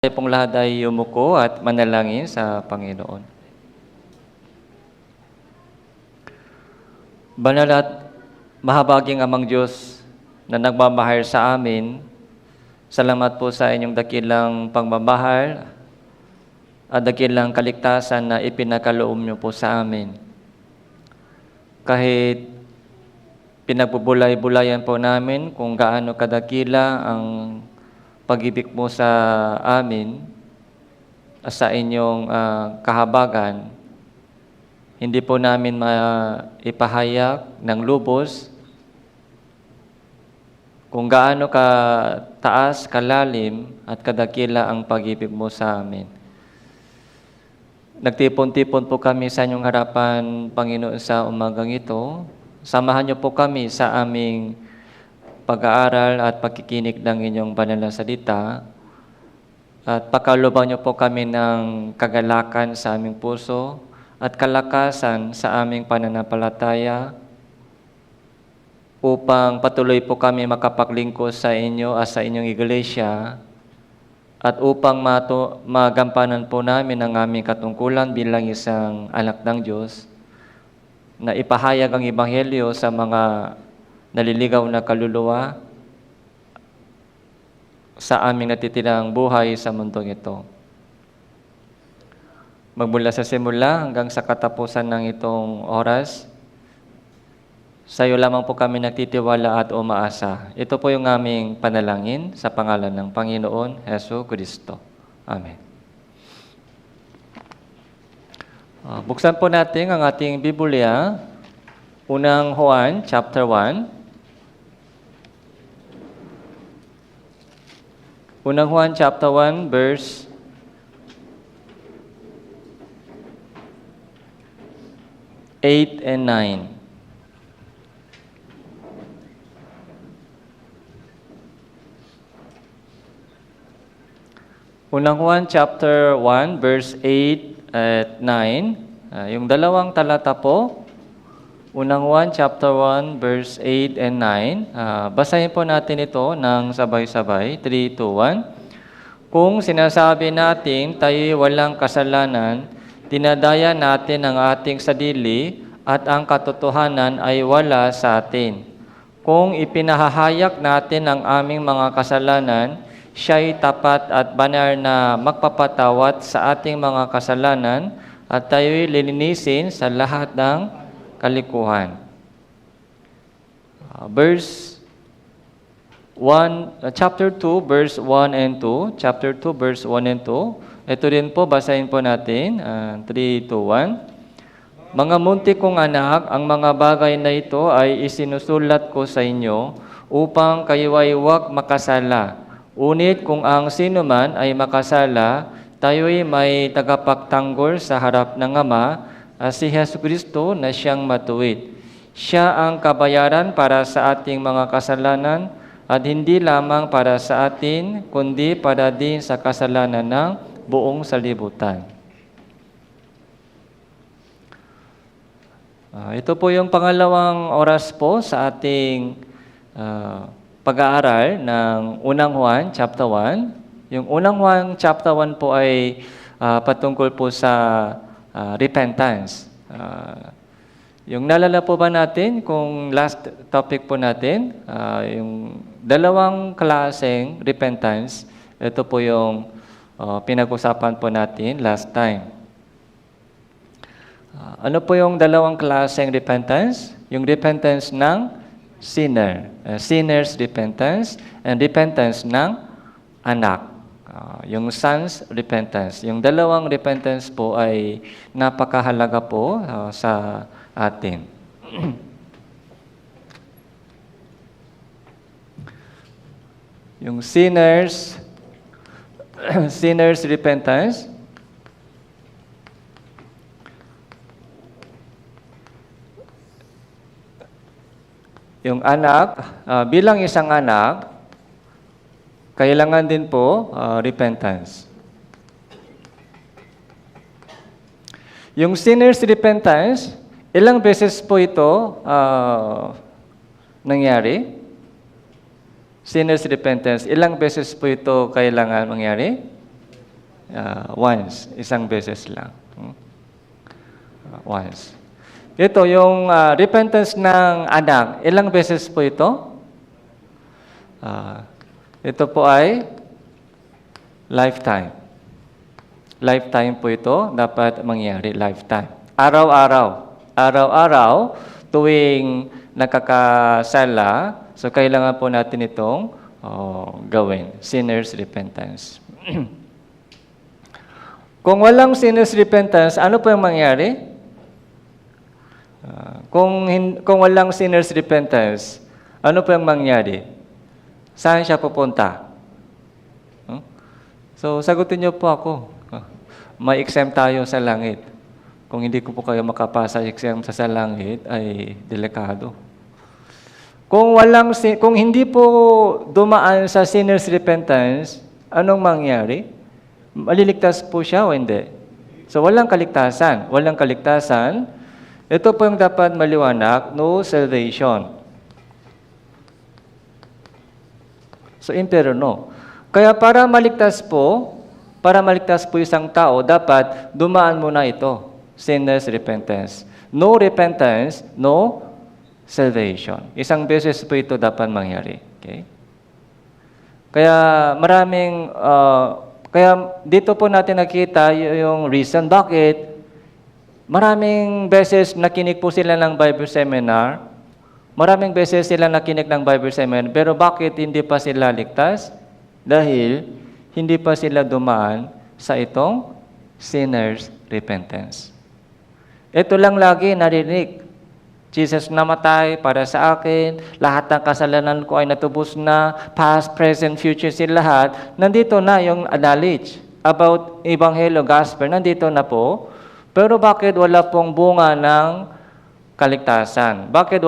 Tayo pong lahat ay yumuko at manalangin sa Panginoon. Banal at mahabaging Amang Diyos na nagmamahal sa amin, salamat po sa inyong dakilang pagmamahal at dakilang kaligtasan na ipinakaloob niyo po sa amin. Kahit pinagbubulay-bulayan po namin kung gaano kadakila ang pag-ibig mo sa amin, sa inyong kahabagan, hindi po namin maipahayag ng lubos kung gaano kataas, kalalim at kadakila ang pag-ibig mo sa amin. Nagtipon-tipon po kami sa inyong harapan, Panginoon, sa umagang ito. Samahan niyo po kami sa aming pag-aaral at pagkikinig ng inyong banal na salita at pakalubang niyo po kami ng kagalakan sa aming puso at kalakasan sa aming pananampalataya upang patuloy po kami makapaglingkod sa inyo at sa inyong iglesia at upang magampanan po namin ang aming katungkulan bilang isang anak ng Diyos na ipahayag ang Ebanghelyo sa mga naliligaw na kaluluwa sa aming natitirang buhay sa mundong ito. Magmula sa simula hanggang sa katapusan ng itong oras, sa iyo lamang po kami nagtitiwala at umaasa. Ito po yung aming panalangin sa pangalan ng Panginoon Hesus Kristo. Amen. Buksan po natin ang ating Biblia, unang Juan, chapter 1. Unang Juan chapter 1 verse 8 and 9. Unang Juan chapter 1 verse 8 at 9. Yung dalawang talata po. Unang Juan chapter 1 verse 8 and 9. Basahin po natin ito ng sabay-sabay. 3, 2, 1. Kung sinasabi natin tayo'y walang kasalanan, dinadaya natin ang ating sarili at ang katotohanan ay wala sa atin. Kung ipinahahayag natin ang aming mga kasalanan, siya'y tapat at banal na magpapatawad sa ating mga kasalanan at tayo'y lilinisin sa lahat ng kalikuhan. Chapter 2, verse 1 and 2. Chapter 2, verse 1 and 2. Ito rin po, basahin po natin. 3, 2, 1. Mga muntik kong anak, ang mga bagay na ito ay isinusulat ko sa inyo upang kayo ay huwag makasala. Unit kung ang sinuman ay makasala, tayo'y may tagapagtanggol sa harap ng Ama, si Hesus Kristo na siyang matuwid. Siya ang kabayaran para sa ating mga kasalanan at hindi lamang para sa atin, kundi para din sa kasalanan ng buong salibutan. Ito po yung pangalawang oras po sa ating pag-aaral ng unang Juan, chapter 1. Yung unang Juan, chapter 1 po ay patungkol po sa repentance. Yung nalala po ba natin kung last topic po natin, yung dalawang klaseng repentance, ito po yung pinag-usapan po natin last time. Ano po yung dalawang klaseng repentance? Yung repentance ng sinner, sinner's repentance, and repentance ng anak. Yung son's repentance. Yung dalawang repentance po ay napakahalaga po sa atin. Yung sinner's repentance, yung anak, bilang isang anak, kailangan din po repentance. Yung sinner's repentance, ilang beses po ito nangyari? Sinner's repentance, ilang beses po ito kailangan mangyari? Once. Isang beses lang. Once. Ito, yung repentance ng anak. Ilang beses po ito? Ito po ay lifetime. Lifetime po ito. Dapat mangyari. Lifetime. Araw-araw. Araw-araw, tuwing nakakasala, so kailangan po natin itong gawin. Sinner's repentance. Kung walang sinner's repentance, ano po yung mangyari? Kung walang sinner's repentance, ano po yung mangyari? Saan siya pupunta? So, sagutin niyo po ako. May exam tayo sa langit. Kung hindi ko po kayo makapasa exam sa langit, ay delikado. Kung hindi po dumaan sa sinner's repentance, anong mangyari? Maliligtas po siya o hindi? So, walang kaligtasan. Walang kaligtasan. Ito po yung dapat maliwanag, no salvation. So, impero no. Kaya para maligtas po isang tao, dapat dumaan muna ito. Sinner's repentance. No repentance, no salvation. Isang beses po ito dapat mangyari. Okay? Kaya kaya dito po natin nakita yung reason bakit maraming beses nakinig po sila ng Bible seminar, maraming beses sila nakinig ng Bible seminar, pero bakit hindi pa sila ligtas? Dahil hindi pa sila dumaan sa itong sinner's repentance. Ito lang lagi narinig. Jesus namatay para sa akin, lahat ng kasalanan ko ay natubos na, past, present, future, sila lahat. Nandito na yung knowledge about Ebanghelyo, Gospel, nandito na po. Pero bakit wala pong bunga ng kaligtasan? Bakit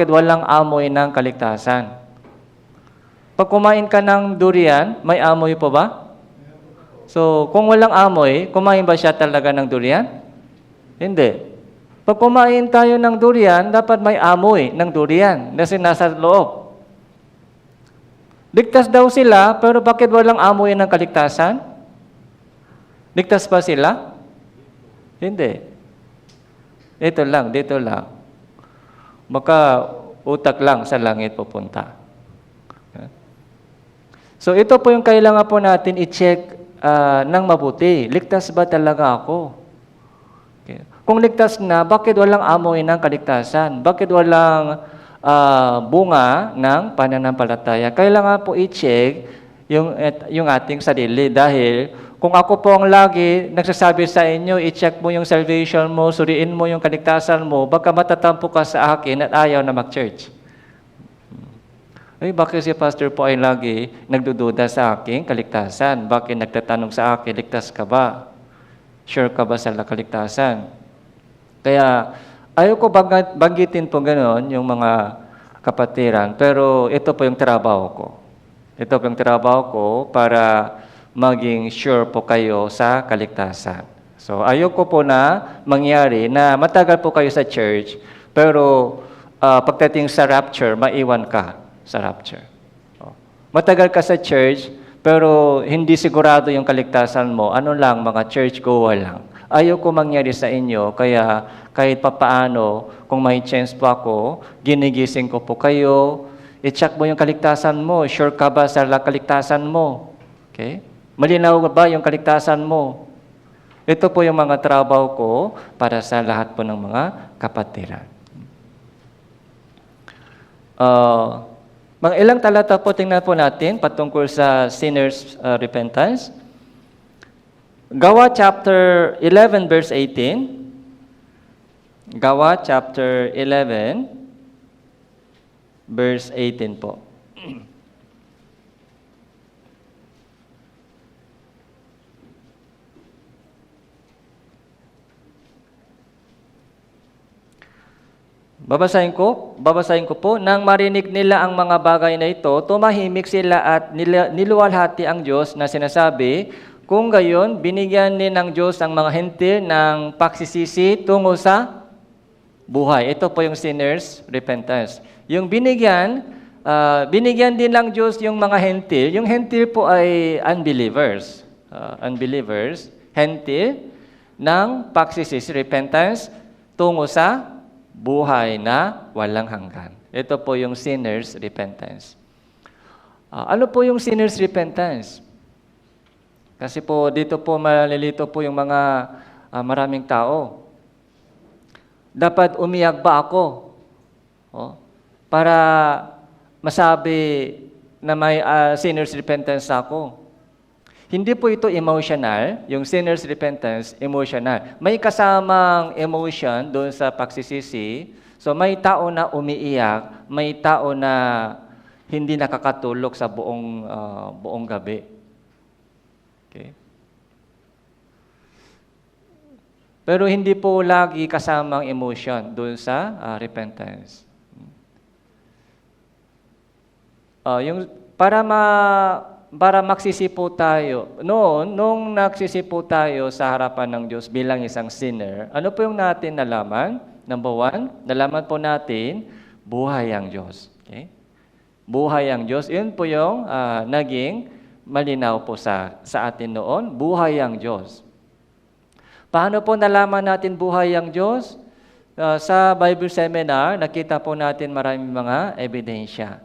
walang amoy ng kaligtasan? Pag kumain ka ng durian, may amoy po ba? So, kung walang amoy, kumain ba siya talaga ng durian? Hindi. Pag kumain tayo ng durian, dapat may amoy ng durian kasi nasa loob. Ligtas daw sila, pero bakit walang amoy ng kaligtasan? Ligtas ba sila? Hindi. Dito lang. Baka utak lang sa langit pupunta. So ito po yung kailangan po natin i-check ng mabuti. Ligtas ba talaga ako? Okay. Kung ligtas na, bakit walang amoy ng kaligtasan? Bakit walang bunga ng pananampalataya? Kailangan po i-check yung ating sarili dahil kung ako po ang lagi nagsasabi sa inyo, i-check mo yung salvation mo, suriin mo yung kaligtasan mo, baka matatampo ka sa akin at ayaw na mag-church. Ay, bakit si pastor po ay lagi nagdududa sa aking kaligtasan? Bakit nagtatanong sa akin, ligtas ka ba? Sure ka ba sa kaligtasan? Kaya, ayaw ko banggitin po gano'n yung mga kapatiran, pero ito po yung trabaho ko. Ito po yung trabaho ko para maging sure po kayo sa kaligtasan. So, ayaw ko po na mangyari na matagal po kayo sa church, pero pagdating sa rapture, maiwan ka sa rapture. Matagal ka sa church, pero hindi sigurado yung kaligtasan mo. Ano lang, mga church-goer lang. Ayaw ko mangyari sa inyo, kaya kahit papaano, kung may chance po ako, ginigising ko po kayo, i-check mo yung kaligtasan mo. Sure ka ba sa kaligtasan mo? Okay? Malinaw ba yung kaligtasan mo? Ito po yung mga trabaho ko para sa lahat po ng mga kapatiran. Mga ilang talata po tingnan po natin patungkol sa sinner's repentance. Gawa chapter 11 verse 18. Gawa chapter 11 verse 18 po. Babasahin ko po, nang marinig nila ang mga bagay na ito, tumahimik sila at niluwalhati ang Diyos na sinasabi, kung gayon, binigyan din ng Diyos ang mga hentil ng pagsisisi tungo sa buhay. Ito po yung sinner's repentance. Yung binigyan binigyan din ng Diyos yung mga hentil. Yung hentil po ay unbelievers. Hentil ng pagsisisi, repentance, tungo sa buhay na walang hanggan. Ito po yung sinner's repentance. Ano po yung sinner's repentance? Kasi po dito po malilito po yung mga maraming tao. Dapat umiyak ba ako? Para masabi na may sinner's repentance ako. Hindi po ito emotional. Yung sinner's repentance, emotional. May kasamang emotion doon sa pagsisisi. So may tao na umiiyak, may tao na hindi nakakatulog sa buong gabi. Okay? Pero hindi po lagi kasamang emotion doon sa repentance. Yung para magsisipo tayo. Nung nagsisipo tayo sa harapan ng Diyos bilang isang sinner, ano po yung natin nalaman? Number 1, nalaman po natin, buhay ang Diyos. Okay? Buhay ang Diyos. Yun po yung naging malinaw po sa atin noon, buhay ang Diyos. Paano po nalaman natin buhay ang Diyos? Sa Bible Seminar, nakita po natin maraming mga ebidensya.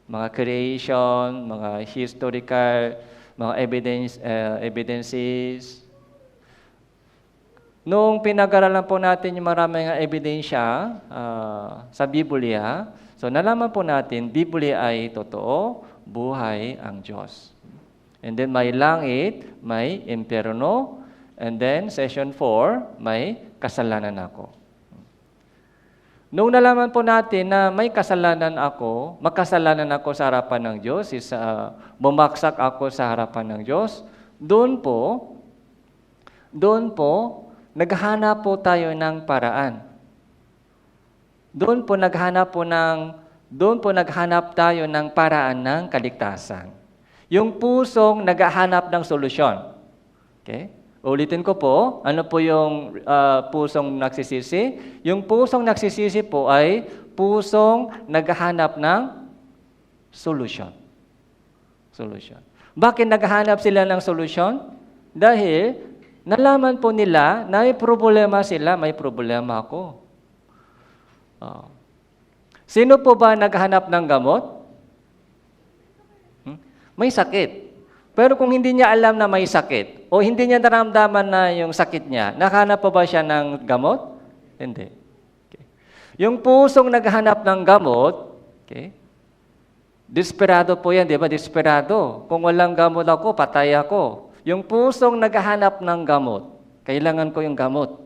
Mga creation, mga historical, mga evidences. Nung pinag-aralan po natin yung maraming ebidensya sa Biblia, so nalaman po natin, Biblia ay totoo, buhay ang Diyos. And then may langit, may impyerno, and then session 4, may kasalanan ako. Nung nalaman po natin na may kasalanan ako, makasalanan ako sa harapan ng Diyos, bumaksak ako sa harapan ng Diyos, doon po, naghanap po tayo ng paraan. Doon po naghanap tayo ng paraan ng kaligtasan. Yung pusong naghahanap ng solusyon. Okay? Ulitin ko po, ano po yung pusong nagsisisi? Yung pusong nagsisisi po ay pusong naghahanap ng solusyon. Bakit naghahanap sila ng solusyon? Dahil nalaman po nila na may problema sila, may problema ako. Sino po ba naghahanap ng gamot? May sakit. Pero kung hindi niya alam na may sakit, o hindi niya naramdaman na yung sakit niya, nakahanap pa ba siya ng gamot? Hindi. Okay. Yung pusong naghahanap ng gamot, okay, desperado po yan, di ba? Desperado. Kung walang gamot ako, patay ako. Yung pusong naghahanap ng gamot, kailangan ko yung gamot.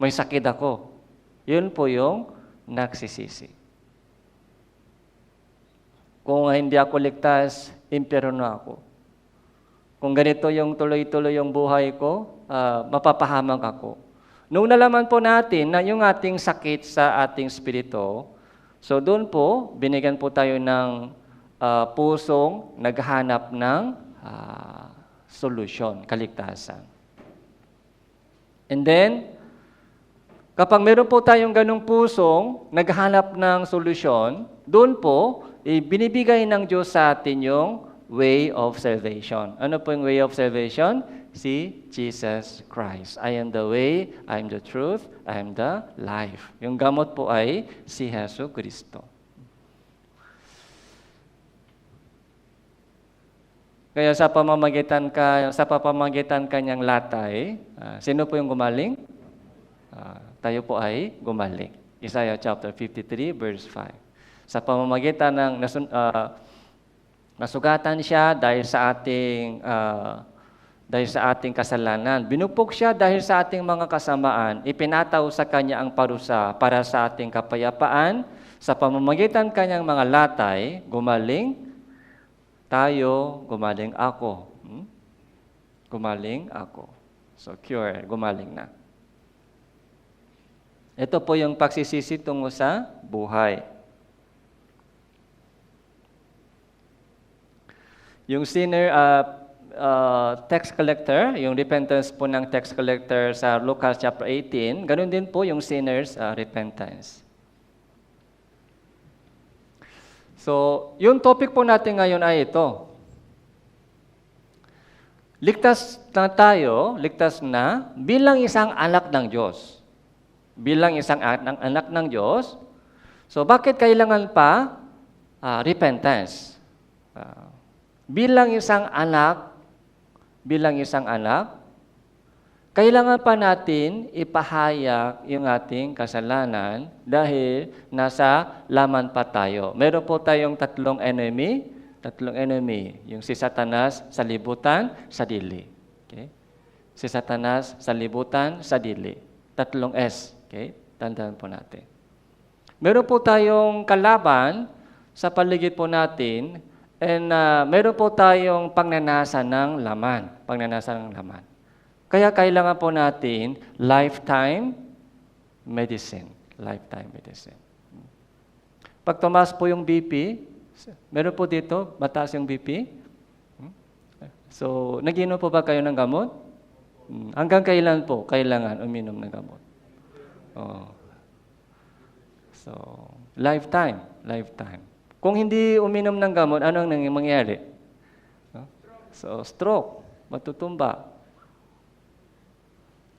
May sakit ako. Yun po yung nagsisisi. Kung hindi ako ligtas, impyerno ako. Kung ganito yung tuloy-tuloy yung buhay ko, mapapahamak ako. Nung nalaman po natin na yung ating sakit sa ating spirito, so doon po, binigyan po tayo ng pusong naghahanap ng solusyon, kaligtasan. And then, kapag meron po tayong ganong pusong naghahanap ng solusyon, doon po, binibigay ng Diyos sa atin yung way of salvation. Ano po yung way of salvation? Si Jesus Christ. I am the way, I am the truth, I am the life. Yung gamot po ay si Jesu Cristo. Kaya sa pamamagitan kanyang latay, sino po yung gumaling? Tayo po ay gumaling. Isaiah chapter 53 verse 5. Sa pamamagitan ng nasugatan siya dahil sa ating kasalanan. Binupok siya dahil sa ating mga kasamaan. Ipinataw sa kanya ang parusa para sa ating kapayapaan. Sa pamamagitan kanyang mga latay, gumaling tayo, gumaling ako. Gumaling ako. So, cure, gumaling na. Ito po yung pagsisisi tungo sa buhay. Yung sinner tax collector, yung repentance po ng tax collector sa Lucas chapter 18, ganun din po yung sinner's repentance. So, yung topic po natin ngayon ay ito. Ligtas na bilang isang anak ng Diyos. Bilang isang anak ng Diyos. So, bakit kailangan pa repentance? Bilang isang anak, kailangan pa natin ipahayag yung ating kasalanan dahil nasa laman pa tayo. Meron po tayong tatlong enemy. Yung si Satanas sa libutan, sa dili. Okay? Si Satanas sa libutan, sa dili. Tatlong S. Okay? Tandaan po natin. Meron po tayong kalaban sa paligid po natin and meron po tayong pagnanasa ng laman. Kaya kailangan po natin lifetime medicine. Pag tumaas po yung BP, meron po dito, mataas yung BP. So, nag-inom po ba kayo ng gamot? Hanggang kailan po kailangan uminom ng gamot? So, lifetime. Kung hindi uminom ng gamot, ano ang mangyayari? So, stroke, matutumba.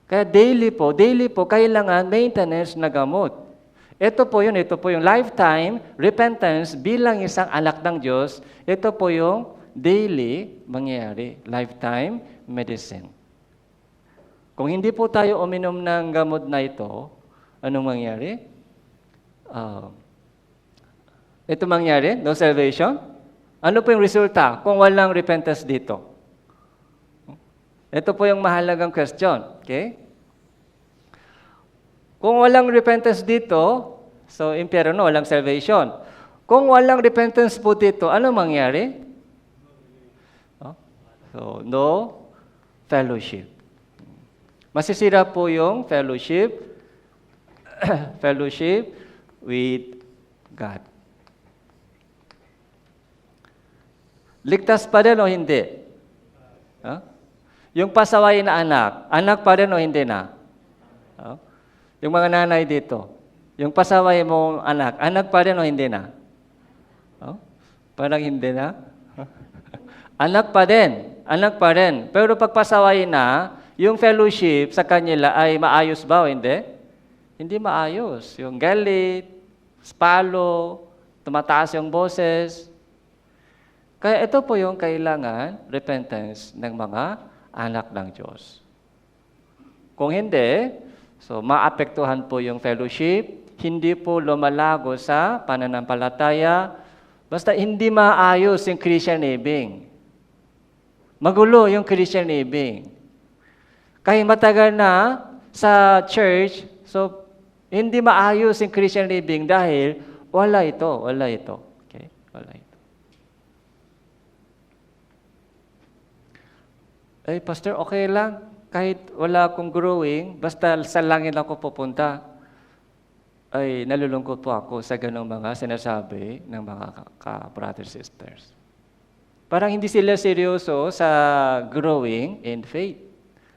Kaya daily po, kailangan maintenance na gamot. Ito po yung lifetime repentance bilang isang anak ng Diyos. Ito po yung daily mangyayari, lifetime medicine. Kung hindi po tayo uminom ng gamot na ito, anong mangyayari? Ito mangyayari, no salvation. Ano po yung resulta kung walang repentance dito? Ito po yung mahalagang question. Okay? Kung walang repentance dito, so impyerno, walang salvation. Kung walang repentance po dito, ano mangyari? So, no fellowship. Masisira po yung fellowship with God. Ligtas pa rin o hindi? Yung pasaway na anak pa rin o hindi na? Yung mga nanay dito, yung pasaway mong anak pa rin o hindi na? Parang hindi na? Anak pa rin. Pero pag pasaway na, yung fellowship sa kanila ay maayos ba o hindi? Hindi maayos. Yung galit, spalo, tumataas yung boses. Kaya ito po yung kailangan, repentance ng mga anak ng Diyos. Kung hindi, so maapektuhan po yung fellowship, hindi po lumalago sa pananampalataya, basta hindi maayos yung Christian living. Magulo yung Christian living. Kahit matagal na sa church, so hindi maayos yung Christian living dahil wala ito. Okay? Wala ito. Pastor, okay lang. Kahit wala akong growing, basta sa langit ako pupunta. Ay, nalulungkot po ako sa ganong mga sinasabi ng mga ka-brothers sisters. Parang hindi sila seryoso sa growing in faith.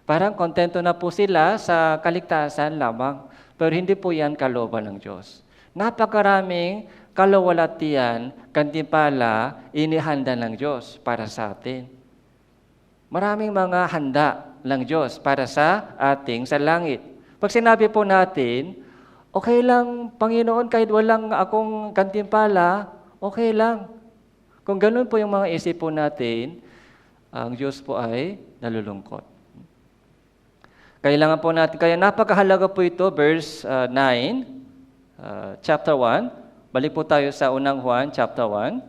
Parang kontento na po sila sa kaligtasan lamang. Pero hindi po yan kalooban ng Diyos. Napakaraming kalawalatian, gantimpala, inihanda ng Diyos para sa atin. Maraming mga handa ng Diyos para sa ating sa langit. Pag sinabi po natin, okay lang, Panginoon, kahit walang akong gantimpala, okay lang. Kung ganun po yung mga isip po natin, ang Diyos po ay nalulungkot. Kailangan po natin, kaya napakahalaga po ito, verse 9, chapter 1. Balik po tayo sa unang Juan, chapter 1.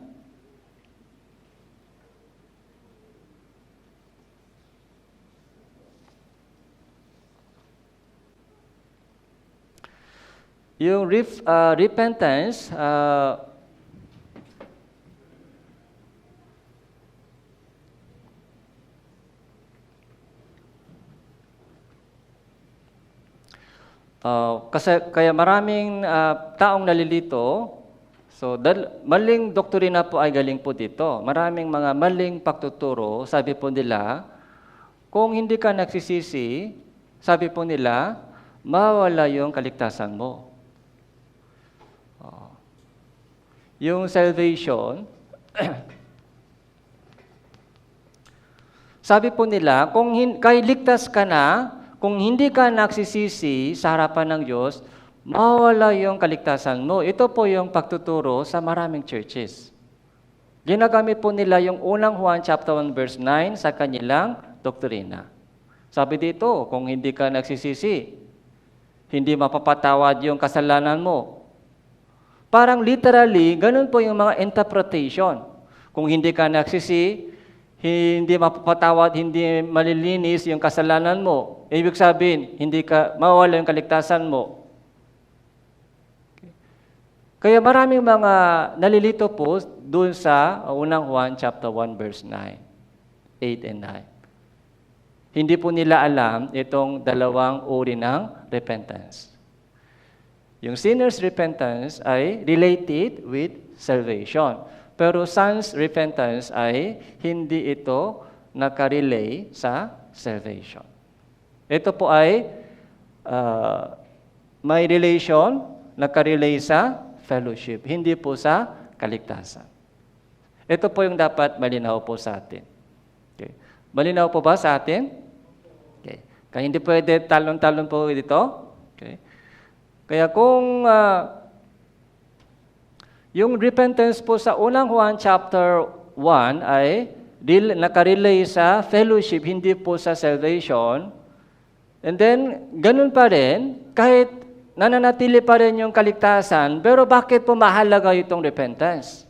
Yung repentance, kaya maraming taong nalilito, so maling doktrina po ay galing po dito. Maraming mga maling pagtuturo, sabi po nila, kung hindi ka nagsisisi, sabi po nila, mawala yung kaligtasan mo. yung salvation, sabi po nila, kahit ligtas ka na, kung hindi ka nagsisisi sa harapan ng Diyos, mawala yung kaligtasan mo. Ito po yung pagtuturo sa maraming churches. Ginagamit po nila yung unang Juan chapter 1 verse 9 sa kanilang doktrina. Sabi dito, kung hindi ka nagsisisi, hindi mapapatawad yung kasalanan mo. Parang literally, ganun po yung mga interpretation. Kung hindi ka nagsisi, hindi mapapatawad, hindi malilinis yung kasalanan mo. Ibig sabihin, hindi ka mawala yung kaligtasan mo. Kaya maraming mga nalilito po doon sa unang Juan chapter 1 verse 9, 8 and 9. Hindi po nila alam itong dalawang uri ng repentance. Yung sinner's repentance ay related with salvation. Pero son's repentance ay hindi ito nakarelay sa salvation. Ito po ay may relation, nakarelay sa fellowship, hindi po sa kaligtasan. Ito po yung dapat malinaw po sa atin. Okay. Malinaw po ba sa atin? Okay. Kaya hindi pwede talon-talon po dito. Okay. Kaya kung yung repentance po sa unang Juan chapter 1 ay nakarelay sa fellowship, hindi po sa salvation. And then, ganun pa rin, kahit nananatili pa rin yung kaligtasan, pero bakit po mahalaga itong repentance?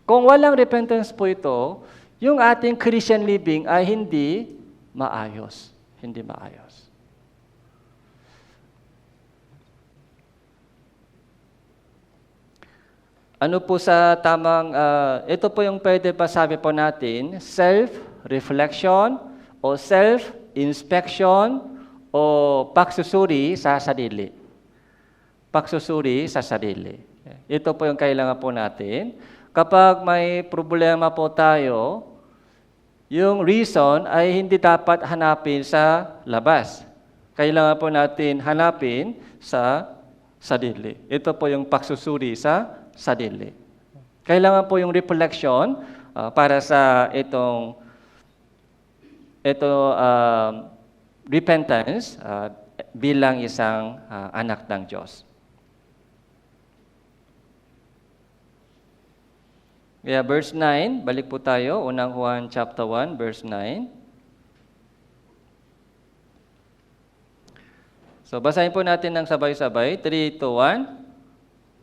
Kung walang repentance po ito, yung ating Christian living ay hindi maayos. Hindi maayos. Ano po sa tamang, ito po yung pwede pa sabi po natin, self-reflection o self-inspection o pagsusuri sa sarili. Pagsusuri sa sarili. Ito po yung kailangan po natin. Kapag may problema po tayo, yung reason ay hindi dapat hanapin sa labas. Kailangan po natin hanapin sa sarili. Ito po yung pagsusuri sa sarili. Kailangan po yung reflection para sa repentance bilang isang anak ng Diyos. Kaya verse 9, balik po tayo, unang Juan chapter 1, verse 9. So basahin po natin ng sabay-sabay, 3, 2, 1.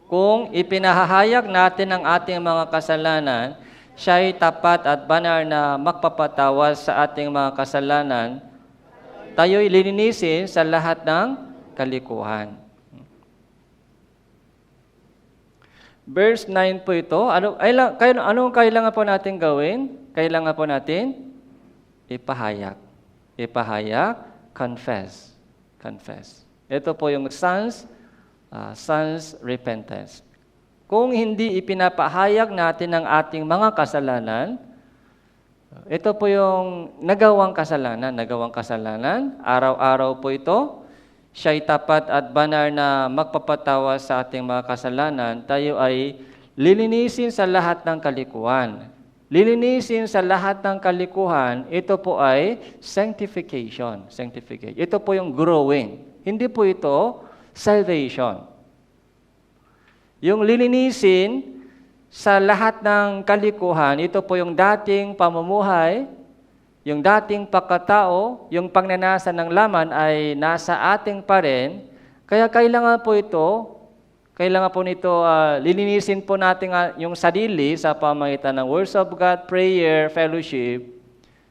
Kung ipinahahayag natin ang ating mga kasalanan, siya'y tapat at banal na magpapatawas sa ating mga kasalanan, tayo'y lilinisin sa lahat ng kalikuhan. Verse 9 po ito. Anong kailangan po natin gawin? Kailangan po natin ipahayag. Ipahayag, confess. Confess. Ito po yung son's repentance. Kung hindi ipinapahayag natin ang ating mga kasalanan, ito po yung nagawang kasalanan, araw-araw po ito, siya'y tapat at banal na magpapatawas sa ating mga kasalanan, tayo ay lilinisin sa lahat ng kalikuhan. Lilinisin sa lahat ng kalikuhan, ito po ay sanctification. Ito po yung growing. Hindi po ito salvation. Yung lilinisin sa lahat ng kalikuhan, ito po yung dating pamumuhay, yung dating pagkatao, yung pagnanasa ng laman ay nasa ating pa rin. Kaya kailangan po nito, lilinisin po natin yung sarili sa pamamagitan ng words of God, prayer, fellowship.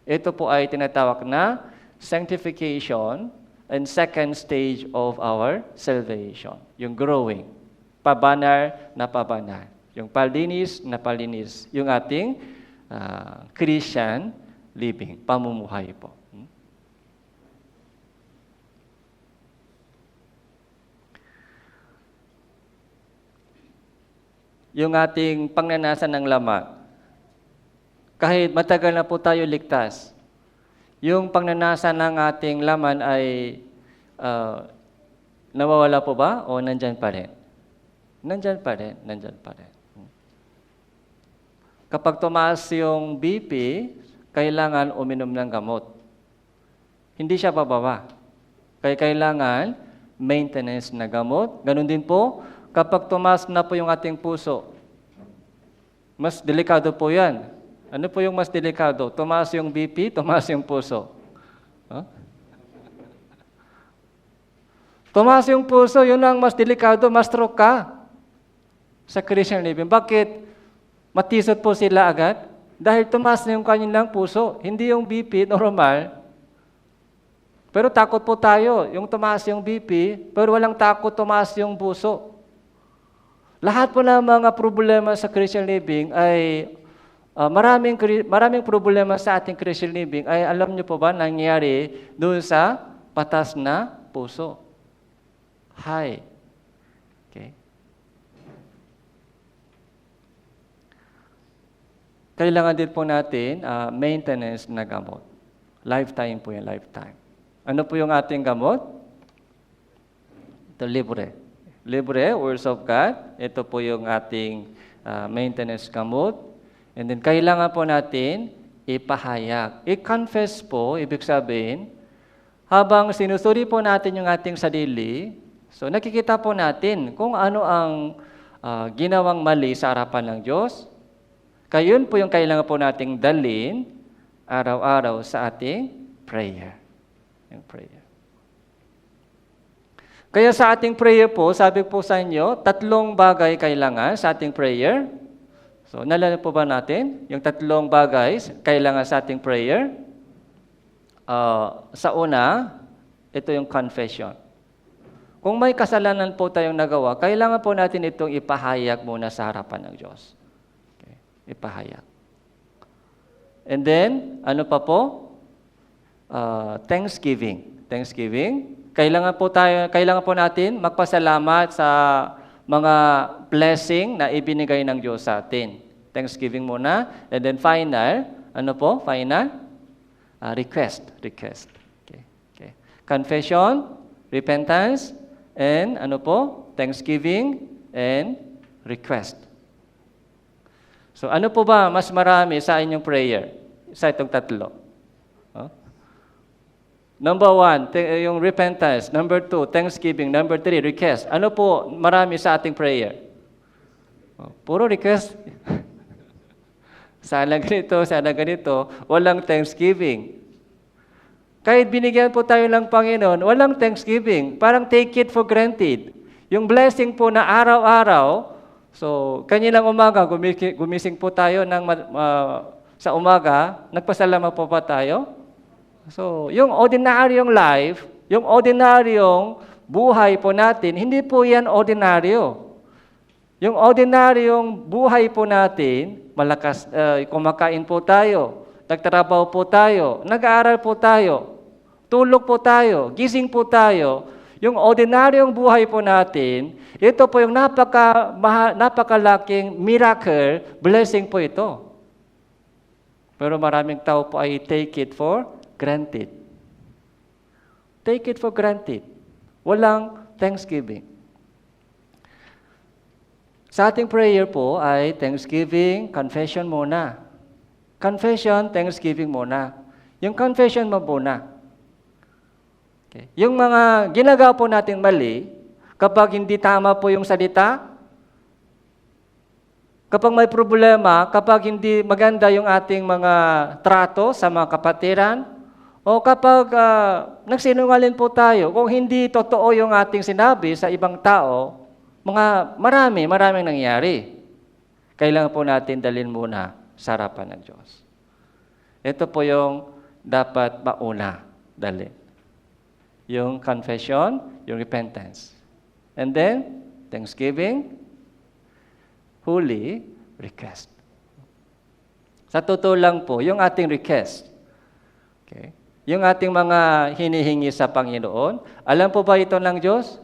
Ito po ay tinatawag na sanctification and second stage of our salvation. Yung growing. Pabanar na pabanar. Yung palinis na palinis. Yung ating Christian living, pamumuhay po. Yung ating pangnanasan ng laman. Kahit matagal na po tayo ligtas, yung pagnanasa ng ating laman ay nawawala po ba o nandyan pa rin? Nandyan pa rin, nandyan pa rin. Kapag tumaas yung BP, kailangan uminom ng gamot. Hindi siya bababa. Kaya kailangan maintenance na gamot. Ganun din po, kapag tumaas na po yung ating puso, mas delikado po yan. Ano po yung mas delikado? Tumaas yung BP, tumaas yung puso. Huh? Tumaas yung puso, yun ang mas delikado, mas stroke ka sa Christian living. Bakit? Matisod po sila agad. Dahil tumaas na yung kanilang puso. Hindi yung BP, normal. Pero takot po tayo. Yung tumaas yung BP, pero walang takot tumaas yung puso. Lahat po ng mga problema sa Christian living ay maraming problema sa ating Christian living ay alam niyo po ba nangyayari doon sa patas na puso. High. Okay. Kailangan din po natin maintenance na gamot. Lifetime po yung lifetime. Ano po yung ating gamot? Ito, libre. Libre, words of God. Ito po yung ating maintenance gamot. And then, kailangan po natin ipahayag. I-confess po, ibig sabihin, habang sinusuri po natin yung ating sarili, so nakikita po natin kung ano ang ginawang mali sa harapan ng Diyos. Kaya yun po yung kailangan po nating dalhin araw-araw sa ating prayer. Yung prayer. Kaya sa ating prayer po, sabi po sa inyo, 3 bagay kailangan sa ating prayer. So, nalala po ba natin? Yung 3 bagay kailangan sa ating prayer. Sa una, ito yung confession. Kung may kasalanan po tayong nagawa, kailangan po natin itong ipahayag muna sa harapan ng Diyos. Okay. Ipahayag. And then, ano pa po? Thanksgiving. Thanksgiving. Kailangan po natin magpasalamat sa mga blessing na ibinigay ng Diyos sa atin. Thanksgiving muna. And then final, ano po? Final? Request. Request. Okay. Okay. Confession, repentance, and ano po? Thanksgiving, and request. So ano po ba mas marami sa inyong prayer? Sa itong 3. Number 1, yung repentance. Number 2, thanksgiving. Number 3, request. Ano po marami sa ating prayer? Puro request. Sana ganito. Walang thanksgiving. Kahit binigyan po tayo ng Panginoon, walang thanksgiving. Parang take it for granted. Yung blessing po na araw-araw, so kanilang umaga, gumising po tayo sa umaga, nagpasalamat po ba tayo? So, yung ordinaryong life, yung ordinaryong buhay po natin, hindi po yan ordinaryo. Yung ordinaryong buhay po natin, malakas, kumakain po tayo, nagtrabaho po tayo, nag-aaral po tayo, tulog po tayo, gising po tayo. Yung ordinaryong buhay po natin, ito po yung napakalaking miracle, blessing po ito. Pero maraming tao po ay take it for granted. Take it for granted. Walang thanksgiving. Sa ating prayer po ay thanksgiving, confession muna. Confession, thanksgiving muna. Yung confession mo muna. Okay. Yung mga ginagawa po natin mali, kapag hindi tama po yung salita, kapag may problema, kapag hindi maganda yung ating mga trato sa mga kapatiran, o kapag nagsinungaling po tayo, kung hindi totoo yung ating sinabi sa ibang tao, maraming nangyari. Kailangan po natin dalhin muna sa harapan ng Diyos. Ito po yung dapat mauna dalhin. Yung confession, yung repentance. And then, thanksgiving, holy request. Sa totoo lang po, yung ating request, okay, yung ating mga hinihingi sa Panginoon, alam po ba ito ng Diyos?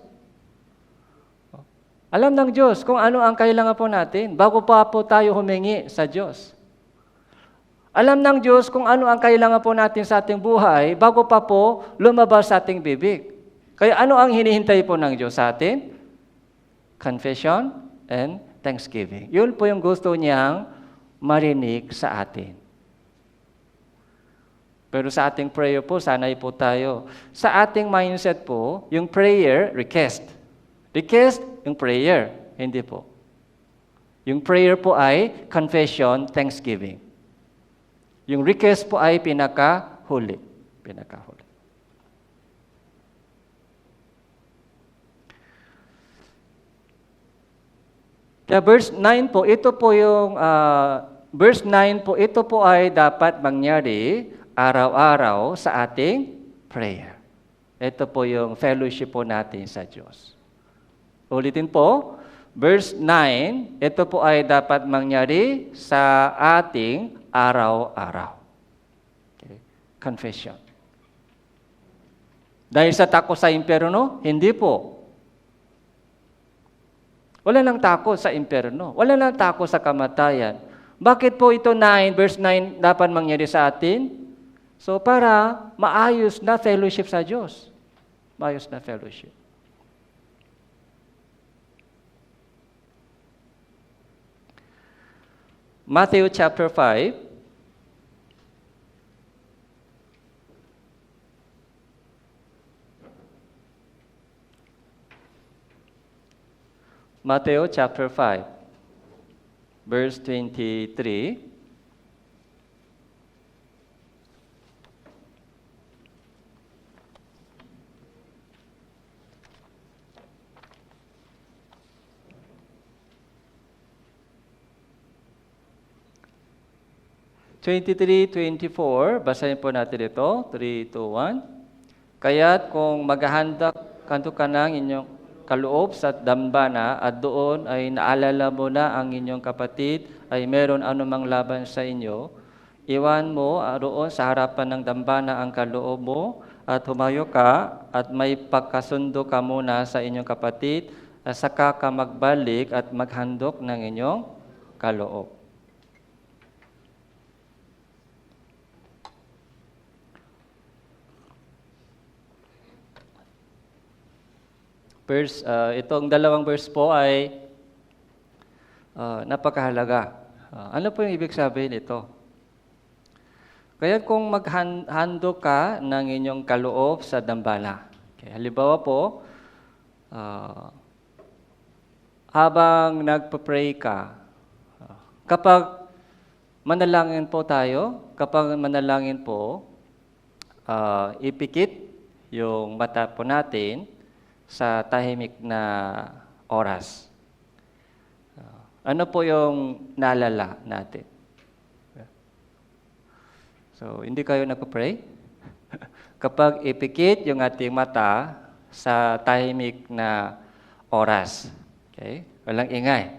Alam ng Diyos kung ano ang kailangan po natin bago pa po tayo humingi sa Diyos. Alam ng Diyos kung ano ang kailangan po natin sa ating buhay bago pa po lumabas sa ating bibig. Kaya ano ang hinihintay po ng Diyos sa atin? Confession, and thanksgiving. Yun po yung gusto niyang marinig sa atin. Pero sa ating prayer po, sanay po tayo. Sa ating mindset po, yung prayer, request. Request, yung prayer. Hindi po. Yung prayer po ay confession, thanksgiving. Yung request po ay pinakahuli. Pinakahuli. Kaya verse 9 po, ito po yung, verse 9 po, ito po ay dapat mangyari araw-araw sa ating prayer. Ito po yung fellowship po natin sa Diyos. Ulitin po, verse 9, ito po ay dapat mangyari sa ating araw-araw. Okay. Confession. Dahil sa takot sa impyerno? Hindi po. Wala nang takot sa impyerno. Wala nang takot sa kamatayan. Bakit po ito 9, verse 9 dapat mangyari sa atin? So para maayos na fellowship sa Diyos. Maayos na fellowship. Matthew chapter 5. Matthew chapter 5, verse 23. (23, 24), basahin po natin ito, 3, 2, 1. Kaya't kung maghahanda kanto ka ng inyong kaloob sa dambana at doon ay naalala mo na ang inyong kapatid ay meron anumang laban sa inyo, iwan mo roon sa harapan ng dambana ang kaloob mo at humayo ka at may pagkasundo ka muna sa inyong kapatid at saka ka magbalik at maghandok ng inyong kaloob. Itong dalawang verse po ay napakahalaga. Ano po yung ibig sabihin ito? Kaya kung maghandog ka ng inyong kaloob sa dambana. Okay, halimbawa po, habang nagpa-pray ka, kapag manalangin po tayo, ipikit yung mata po natin sa tahimik na oras. Ano po yung naalala natin? So, hindi kayo nagpa-pray? Kapag ipikit yung ating mata sa tahimik na oras, okay? Walang ingay.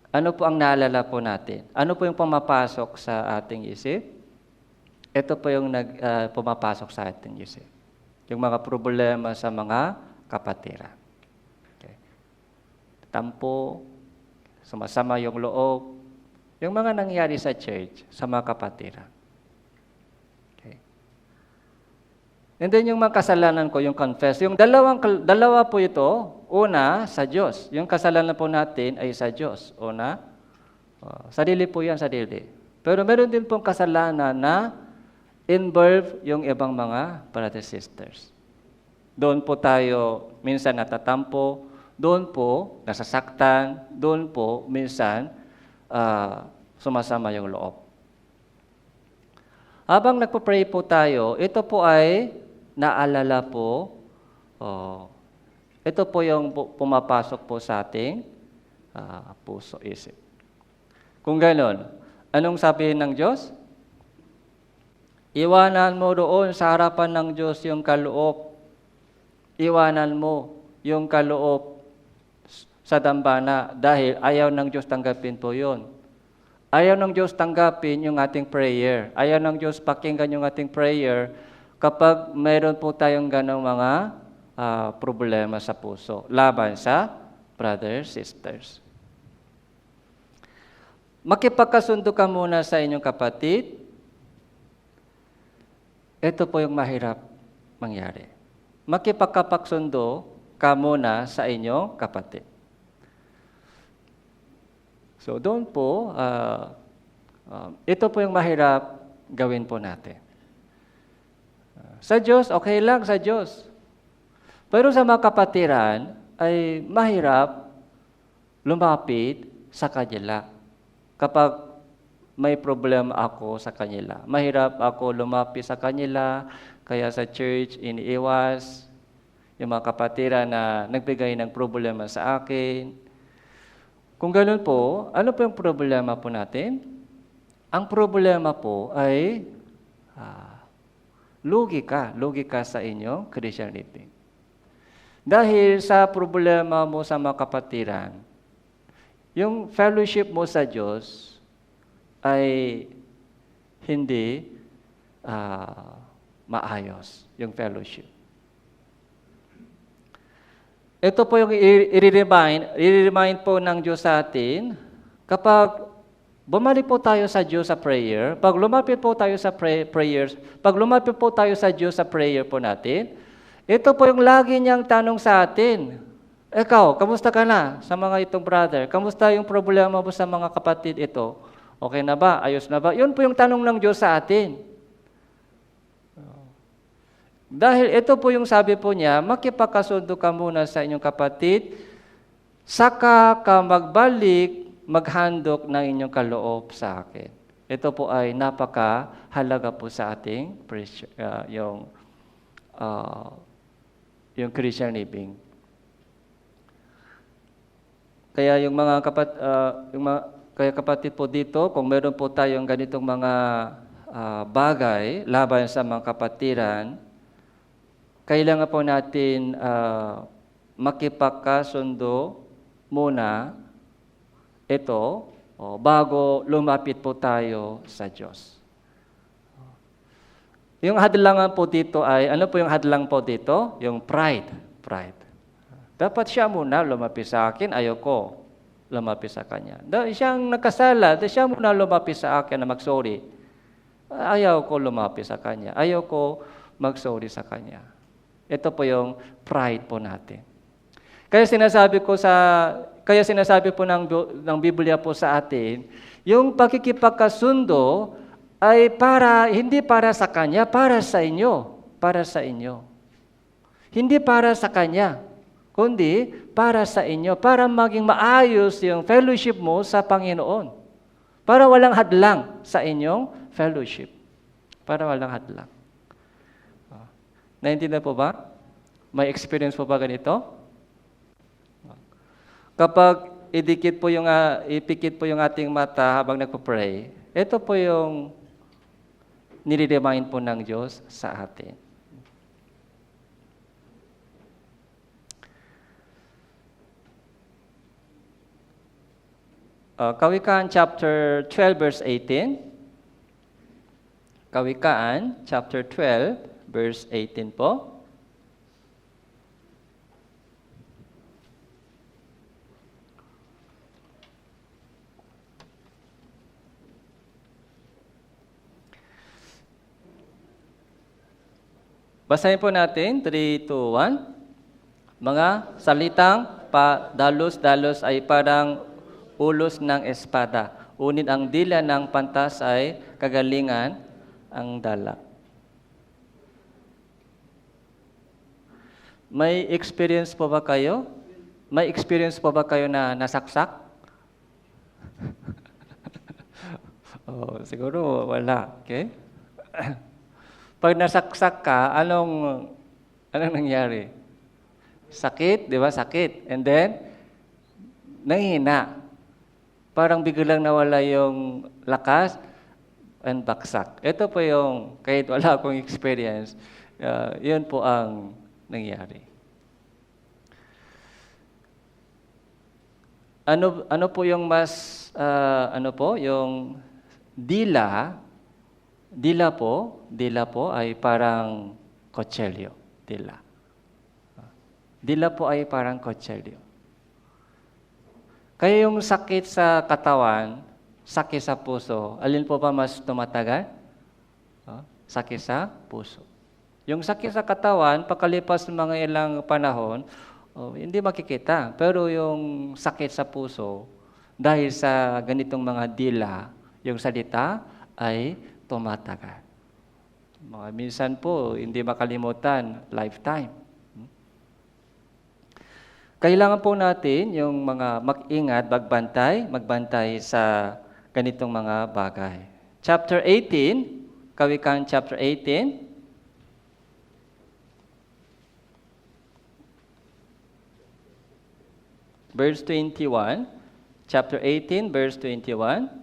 Ano po ang naalala po natin? Ano po yung pumapasok sa ating isip? Ito po yung pumapasok sa ating isip. Yung mga problema sa mga kapatiran. Okay. Tampo, sumasama yung loob, yung mga nangyari sa church, sa mga kapatiran. Okay. And then yung mga kasalanan ko, yung confess. Yung dalawa po ito, una, sa Diyos. Yung kasalanan po natin ay sa Diyos. Una, sarili po yan, sarili. Pero meron din pong kasalanan na involve yung ibang mga brothers and sisters. Doon po tayo minsan natatampo, doon po nasasaktan, doon po minsan sumasama yung loob. Habang nagpo-pray po tayo, ito po ay naalala po, ito po yung pumapasok po sa ating puso, isip. Kung gano'n, anong sabihin ng Diyos? Iwanan mo roon sa harapan ng Diyos yung kaloob. Iwanan mo yung kaloob sa dambana dahil ayaw ng Diyos tanggapin po yun. Ayaw ng Diyos tanggapin yung ating prayer. Ayaw ng Diyos pakinggan yung ating prayer kapag mayroon po tayong ganong mga problema sa puso laban sa brothers, sisters. Makipagkasundo ka muna sa inyong kapatid. Ito po yung mahirap mangyari. Makipagkapagsundo ka muna sa inyong kapatid. So doon po, ito po yung mahirap gawin po natin. Sa Diyos, okay lang sa Diyos. Pero sa mga kapatiran, ay mahirap lumapit sa kanila. Kapag may problema ako sa kanila, mahirap ako lumapit sa kanila, kaya sa church, iniiwas yung mga kapatiran na nagbigay ng problema sa akin. Kung ganun po, ano po yung problema po natin? Ang problema po ay lugi ka sa inyong Christian living. Dahil sa problema mo sa mga kapatiran, yung fellowship mo sa Diyos ay hindi maayos, yung fellowship. Ito po yung i-remind po ng Diyos sa atin kapag bumalik po tayo sa Diyos sa prayer, pag lumapit po tayo sa prayers, pag lumapit po tayo sa Diyos sa prayer po natin, ito po yung lagi niyang tanong sa atin. Ikaw, kamusta ka na sa mga itong brother? Kamusta yung problema mo sa mga kapatid ito? Okay na ba? Ayos na ba? Yun po yung tanong ng Diyos sa atin. Dahil ito po yung sabi po niya, makipagkasundo ka muna sa inyong kapatid, saka ka magbalik, maghandok ng inyong kaloob sa akin. Ito po ay napakahalaga po sa ating yung Christian living. Kaya yung mga kapatid po dito, kung meron po tayong ganitong mga bagay laban sa mga kapatiran, kailangan po natin makipagkasundo muna ito bago lumapit po tayo sa Diyos. Yung hadlangan po dito ay, ano po yung hadlang po dito? Yung pride. Dapat siya muna lumapit sa akin, ayoko lumapit sa kanya. Dahil siyang nagkasala, siya muna lumapit sa akin na mag-sorry. Ayaw ko lumapit sa kanya. Ayaw ko mag-sorry sa kanya. Ito po yung pride po natin. Kaya sinasabi po ng Biblia po sa atin, yung pagkikipagkasundo ay hindi para sa kanya, para sa inyo. Para sa inyo. Hindi para sa kanya, kundi para sa inyo, para maging maayos yung fellowship mo sa Panginoon. Para walang hadlang sa inyong fellowship. Para walang hadlang. Naintindihan po ba? May experience po ba ganito? Kapag ipikit po yung ating mata habang nagpo-pray, ito po yung nire-remind po ng Diyos sa atin. Kawikaan chapter 12 verse 18. Kawikaan chapter 12 verse 18 po. Basahin po natin, 3, 2, 1. Mga salitang dalos-dalos ay parang ulos ng espada. Unit ang dila ng pantas ay kagalingan ang dala. May experience po ba kayo? May experience po ba kayo na nasaksak? Siguro wala. Okay? Pag nasaksak ka, anong nangyari? Sakit, di ba? Sakit. And then, nanghina. Parang biglang nawala yung lakas and baksak. Ito po yung, kahit wala akong experience, yun po ang nangyari. Ano po yung mas, yung dila po ay parang kutsilyo. Dila po ay parang kutsilyo. Kaya yung sakit sa katawan, sakit sa puso, alin po ba mas tumatagal? Sakit sa puso. Yung sakit sa katawan, pagkalipas ng mga ilang panahon, hindi makikita. Pero yung sakit sa puso, dahil sa ganitong mga dila, yung salita ay tumatagal. Mga minsan po, hindi makalimutan, lifetime. Kailangan po natin yung mga mag-ingat, magbantay sa ganitong mga bagay. Chapter 18, Kawikaan chapter 18. Verse 21. Chapter 18, verse 21.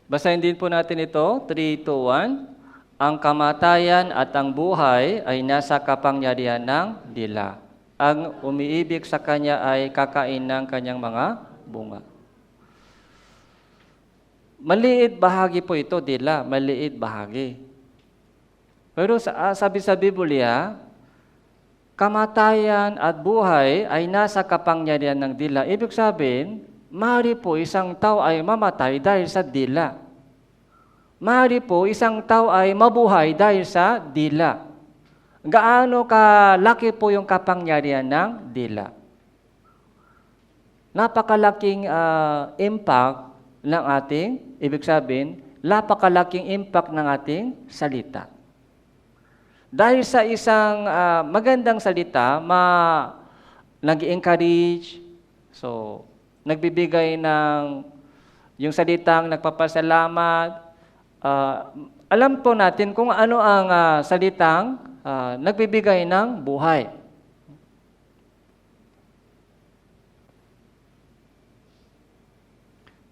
Basahin din po natin ito, 3, 2, 1. Ang kamatayan at ang buhay ay nasa kapangyarihan ng dila. Ang umiibig sa kanya ay kakain ng kanyang mga bunga. Maliit bahagi po ito, dila. Maliit bahagi. Pero sabi sa Biblia, kamatayan at buhay ay nasa kapangyarihan ng dila. Ibig sabihin, maaari po isang tao ay mamatay dahil sa dila. Maaari po isang tao ay mabuhay dahil sa dila. Gaano kalaki po yung kapangyarihan ng dila? Napakalaking impact ng ating, ibig sabihin, napakalaking impact ng ating salita. Dahil sa isang magandang salita, nag-encourage, so nagbibigay ng yung salitang nagpapasalamat. Alam po natin kung ano ang salitang nagbibigay ng buhay.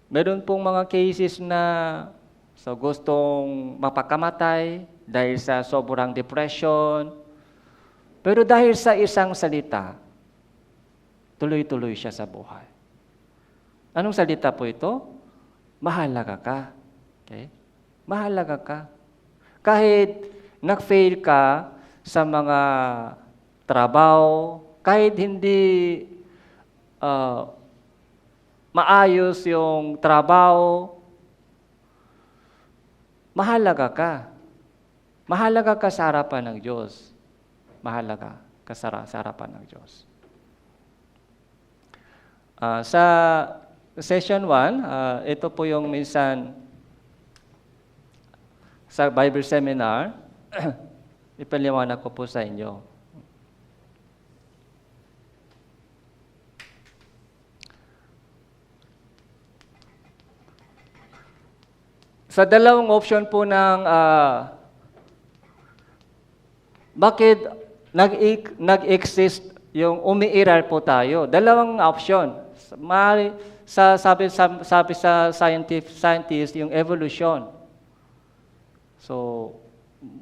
Meron pong mga cases na gustong mapakamatay dahil sa sobrang depression. Pero dahil sa isang salita, tuloy-tuloy siya sa buhay. Anong salita po ito? Mahalaga ka. Okay? Mahalaga ka. Kahit nag-fail ka sa mga trabaho, kahit hindi maayos yung trabaho, mahalaga ka. Mahalaga ka sa harapan ng Diyos. Mahalaga ka sa harapan ng Diyos. Sa session 1, ito po yung minsan sa Bible seminar, ipaliwanag ko po sa inyo. Sa dalawang option po ng bakit nag-exist yung umiiral po tayo. Dalawang option. Sabi sa scientist yung evolution. So,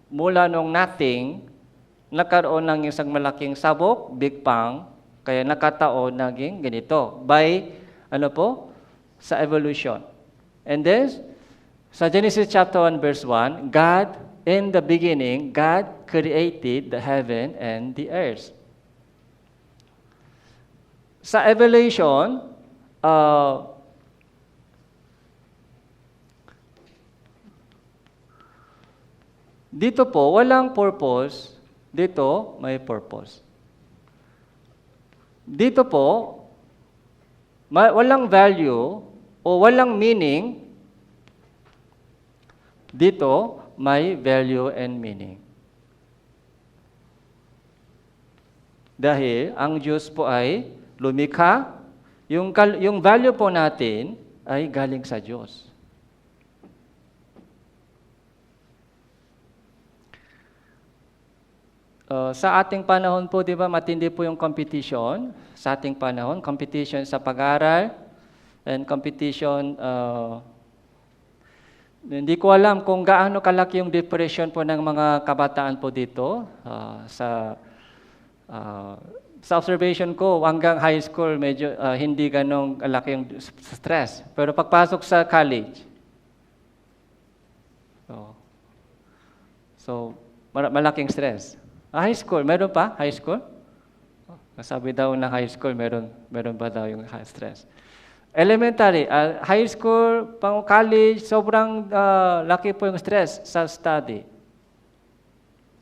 mula nung nothing, nagkaroon ng isang malaking sabok, Big Bang, kaya nakataon naging ganito. By, sa evolution. And then, sa Genesis chapter 1, verse 1, in the beginning, God created the heaven and the earth. Sa evolution, dito po, walang purpose. Dito, may purpose. Dito po, walang value o walang meaning. Dito, may value and meaning. Dahil ang Diyos po ay lumikha, yung value po natin ay galing sa Diyos. Sa ating panahon po, di ba, matindi po yung competition. Sa ating panahon, competition sa pag-aaral and competition. Hindi ko alam kung gaano kalaki yung depression po ng mga kabataan po dito. Sa observation ko, hanggang high school, medyo hindi ganong kalaki yung stress. Pero pagpasok sa college, so malaking stress. High school, meron pa? High school? Sabi daw na high school, meron ba daw yung high stress? Elementary, high school, pang college, sobrang laki po yung stress sa study.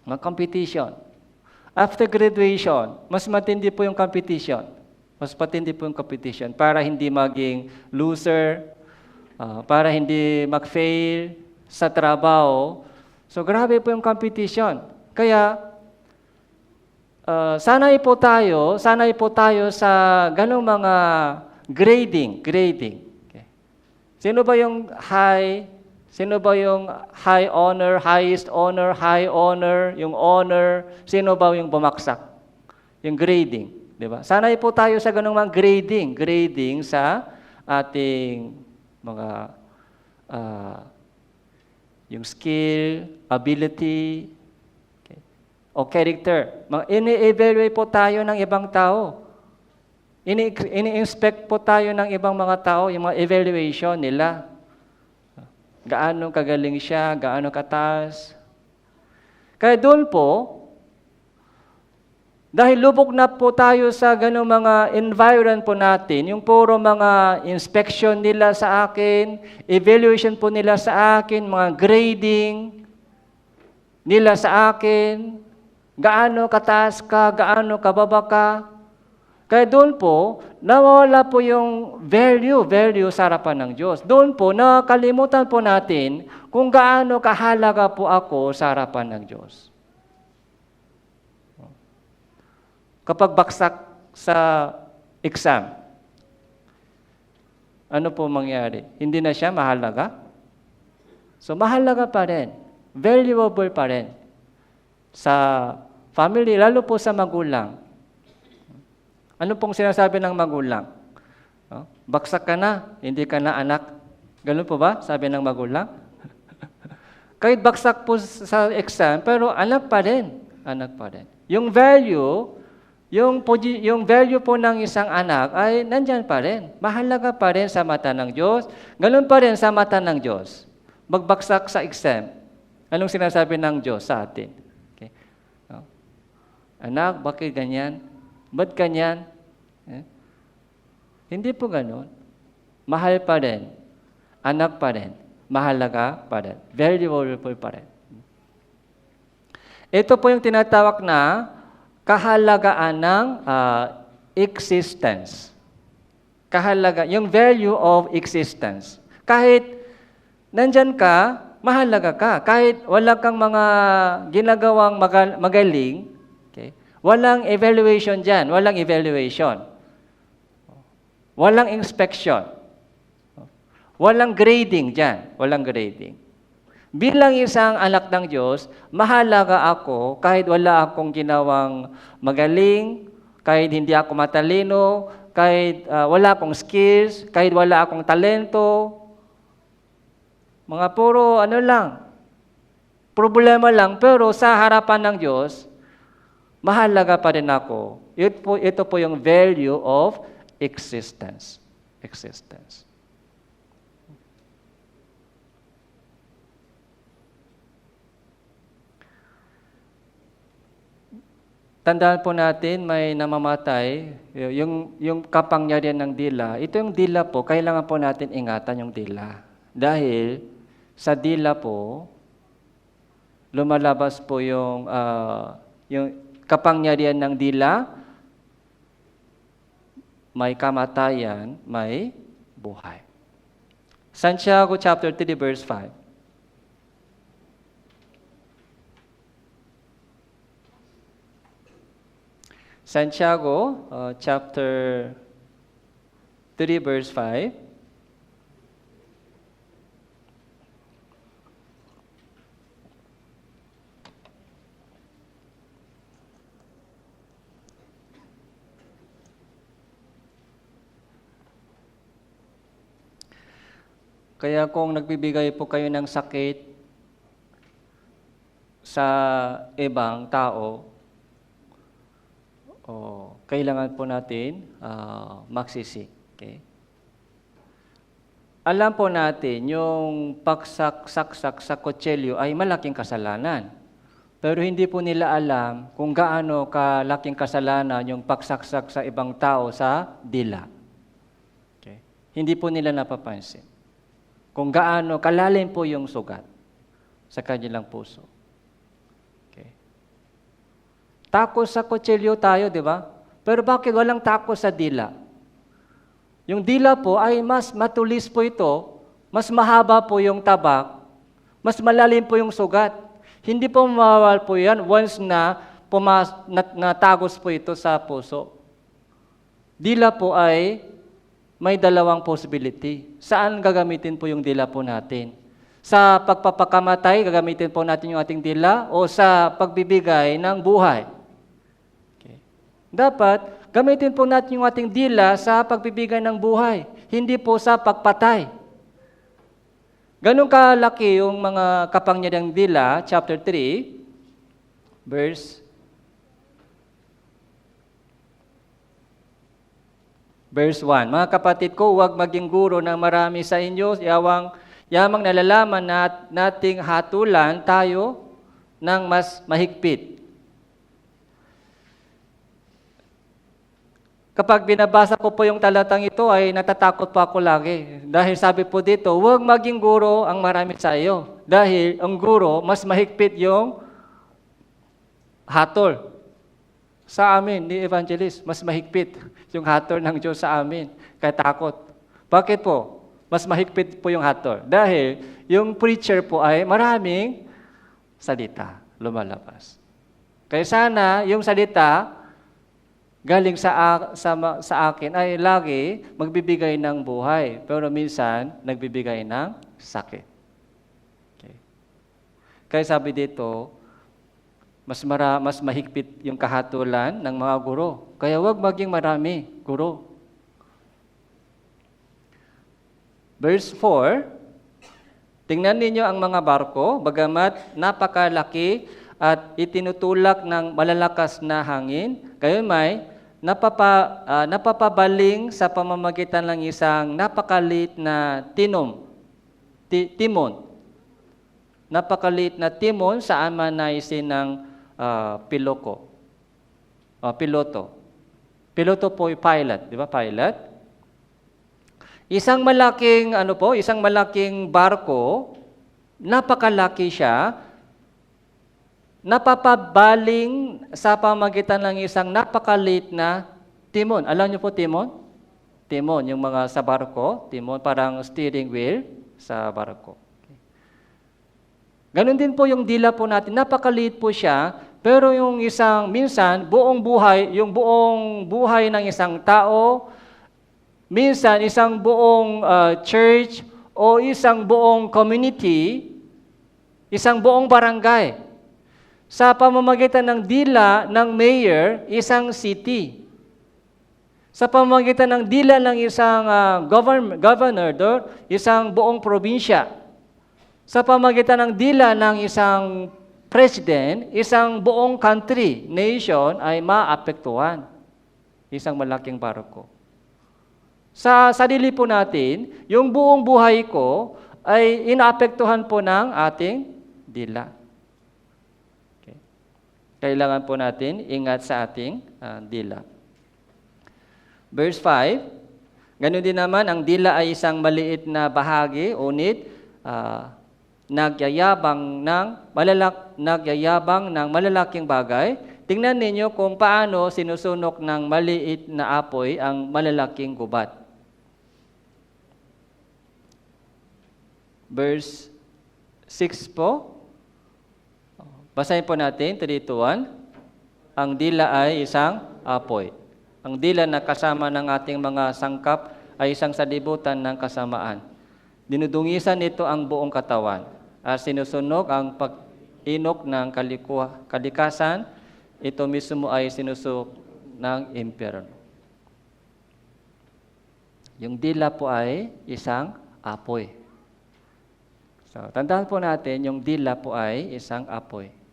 Mga competition. After graduation, mas matindi po yung competition. Mas matindi po yung competition para hindi maging loser, para hindi mag-fail sa trabaho. So grabe po yung competition. Kaya sanay po tayo sa ganong mga grading. Okay. Sino ba yung high honor, highest honor, high honor, yung honor? Sino ba yung bumagsak? Yung grading, di ba? Sanay po tayo sa ganung mga grading sa ating mga yung skill, ability, okay, o character. Ini-evaluate po tayo ng ibang tao. Ini-inspect po tayo ng ibang mga tao, yung mga evaluation nila. Gaano kagaling siya, gaano kataas. Kaya doon po, dahil lubog na po tayo sa ganong mga environment po natin, yung puro mga inspection nila sa akin, evaluation po nila sa akin, mga grading nila sa akin, gaano kataas ka, gaano kababa ka. Kaya doon po, nawawala po yung value sa harapan ng Diyos. Doon po, nakalimutan po natin kung gaano kahalaga po ako sa harapan ng Diyos. Kapag baksak sa exam, ano po mangyari? Hindi na siya mahalaga? So, mahalaga pa rin. Valuable pa rin sa family, lalo po sa magulang. Ano pong sinasabi ng magulang? Baksak ka na, hindi ka na anak. Ganun po ba? Sabi ng magulang. Kahit baksak po sa exam, pero anak pa rin. Anak pa rin. Yung value po ng isang anak ay nandyan pa rin. Mahalaga pa rin sa mata ng Diyos. Ganun pa rin sa mata ng Diyos. Magbaksak sa exam. Anong sinasabi ng Diyos sa atin? Okay. Anak, bakit ganyan? Ba't ganyan? Hindi po ganun. Mahal pa rin. Anak pa rin. Mahalaga pa rin. Valuable pa rin. Ito po yung tinatawag na kahalagaan ng existence. Yung value of existence. Kahit nandyan ka, mahalaga ka. Kahit wala kang mga ginagawang magaling, okay, walang evaluation dyan. Walang evaluation. Walang inspection. Walang grading dyan. Walang grading. Bilang isang anak ng Diyos, mahalaga ako kahit wala akong ginawang magaling, kahit hindi ako matalino, kahit wala akong skills, kahit wala akong talento. Mga puro problema lang, pero sa harapan ng Diyos, mahalaga pa rin ako. Ito po yung value of existence. Tandaan po natin, may namamatay, yung kapangyarihan ng dila. Ito yung dila po, kailangan po natin ingatan yung dila. Dahil sa dila po, lumalabas po yung kapangyarihan ng dila, may kamatayan, may buhay. Santiago chapter 3 verse 5. Santiago chapter 3 verse 5. Kaya kung nagbibigay po kayo ng sakit sa ibang tao, kailangan po natin magsisi. Okay? Alam po natin, yung pagsaksak sa kutsilyo ay malaking kasalanan. Pero hindi po nila alam kung gaano kalaking kasalanan yung pagsaksak sa ibang tao sa dila. Okay? Hindi po nila napapansin kung gaano kalalim po yung sugat sa kanilang puso. Okay. Takos sa kutsilyo tayo, di ba? Pero bakit walang takos sa dila? Yung dila po ay mas matulis po ito, mas mahaba po yung tabak, mas malalim po yung sugat. Hindi po mawawal po yan once na natagos po ito sa puso. Dila po ay may dalawang possibility. Saan gagamitin po yung dila po natin? Sa pagpapakamatay, gagamitin po natin yung ating dila o sa pagbibigay ng buhay? Okay. Dapat, gamitin po natin yung ating dila sa pagbibigay ng buhay, hindi po sa pagpatay. Ganun kalaki yung mga kapangyarihang dila, chapter 3, verse 1. Mga kapatid ko, huwag maging guro ng marami sa inyo, yamang nalalaman nating hatulan tayo ng mas mahigpit. Kapag binabasa ko po yung talatang ito, ay natatakot po ako lagi. Dahil sabi po dito, huwag maging guro ang marami sa iyo. Dahil ang guro, mas mahigpit yung hatol. Sa amin, ni Evangelist, mas mahigpit yung hatol ng Diyos sa amin. Kaya takot. Bakit po? Mas mahigpit po yung hatol. Dahil yung preacher po ay maraming salita lumalabas. Kaya sana yung salita galing sa akin ay lagi magbibigay ng buhay. Pero minsan, nagbibigay ng sakit. Okay. Kaya sabi dito, mas mahigpit yung kahatulan ng mga guro. Kaya huwag maging marami guro. Verse 4, tingnan ninyo ang mga barko, bagamat napakalaki at itinutulak ng malalakas na hangin, gayon may napapabaling sa pamamagitan ng isang napakaliit na timon. Napakaliit na timon sa amanaisin ng piloto. Piloto po yung pilot, di ba? Pilot. Isang malaking barko, napakalaki siya, napapabaling sa pamamagitan ng isang napakaliit na timon. Alam niyo po timon? Timon, yung mga sa barko, timon, parang steering wheel sa barko. Okay. Ganon din po yung dila po natin, napakaliit po siya, pero yung minsan, buong buhay ng isang tao, minsan isang buong church o isang buong community, isang buong barangay, sa pamamagitan ng dila ng mayor, isang city. Sa pamamagitan ng dila ng isang governor, isang buong probinsya. Sa pamamagitan ng dila ng isang president, isang buong country, nation, ay maapektuhan. Isang malaking barko. Sa sarili po natin, yung buong buhay ko ay inaapektuhan po ng ating dila. Kailangan po natin ingat sa ating dila. Verse 5, ganoon din naman, ang dila ay isang maliit na bahagi, unit, nagyayabang ng malalaking bagay. Tingnan ninyo kung paano sinusunok ng maliit na apoy ang malalaking gubat. Verse 6 po. Basahin po natin, 3-1. Ang dila ay isang apoy. Ang dila na kasama ng ating mga sangkap ay isang salibutan ng kasamaan. Dinudungisan nito ang buong katawan. At sinusunog ang pag-inok ng kalikasan, ito mismo ay sinusuk ng impyerno. Yung dila po ay isang apoy. So, tandaan po natin, yung dila po ay isang apoy.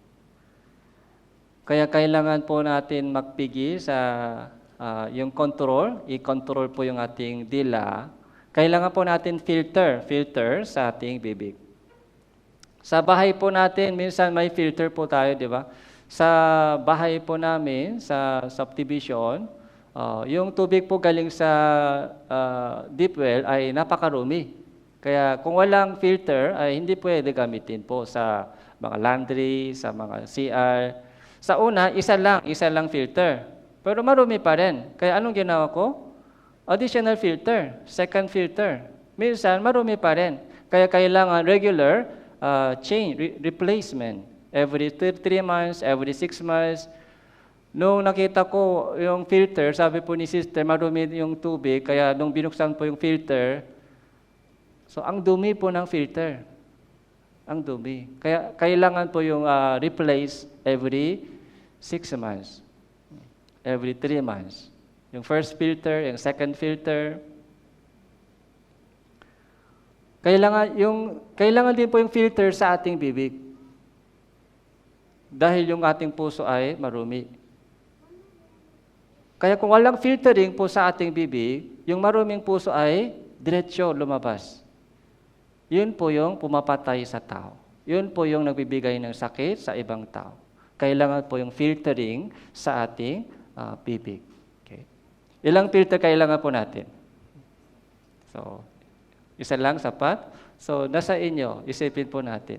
Kaya kailangan po natin magpigi sa yung i-control po yung ating dila. Kailangan po natin filter sa ating bibig. Sa bahay po natin, minsan may filter po tayo, di ba? Sa bahay po namin, sa subdivision, yung tubig po galing sa deep well ay napakarumi. Kaya kung walang filter, ay hindi pwede gamitin po sa mga laundry, sa mga CR. Sa una, isa lang filter. Pero marumi pa rin. Kaya anong ginawa ko? Additional filter, second filter. Minsan, marumi pa rin. Kaya kailangan regular replacement. Every 3 months, every 6 months. Nung nakita ko yung filter, sabi po ni sister, marumi yung tubig. Kaya nung binuksan po yung filter, so ang dumi po ng filter. Ang dumi. Kaya kailangan po yung replace every 6 months. Every 3 months. Yung first filter, yung second filter. Kailangan din po yung filter sa ating bibig. Dahil yung ating puso ay marumi. Kaya kung walang filtering po sa ating bibig, yung maruming puso ay diretsyo lumabas. Yun po yung pumapatay sa tao. Yun po yung nagbibigay ng sakit sa ibang tao. Kailangan po yung filtering sa ating bibig. Okay. Ilang filter kailangan po natin? So, isa lang sapat. So, nasa inyo, isipin po natin.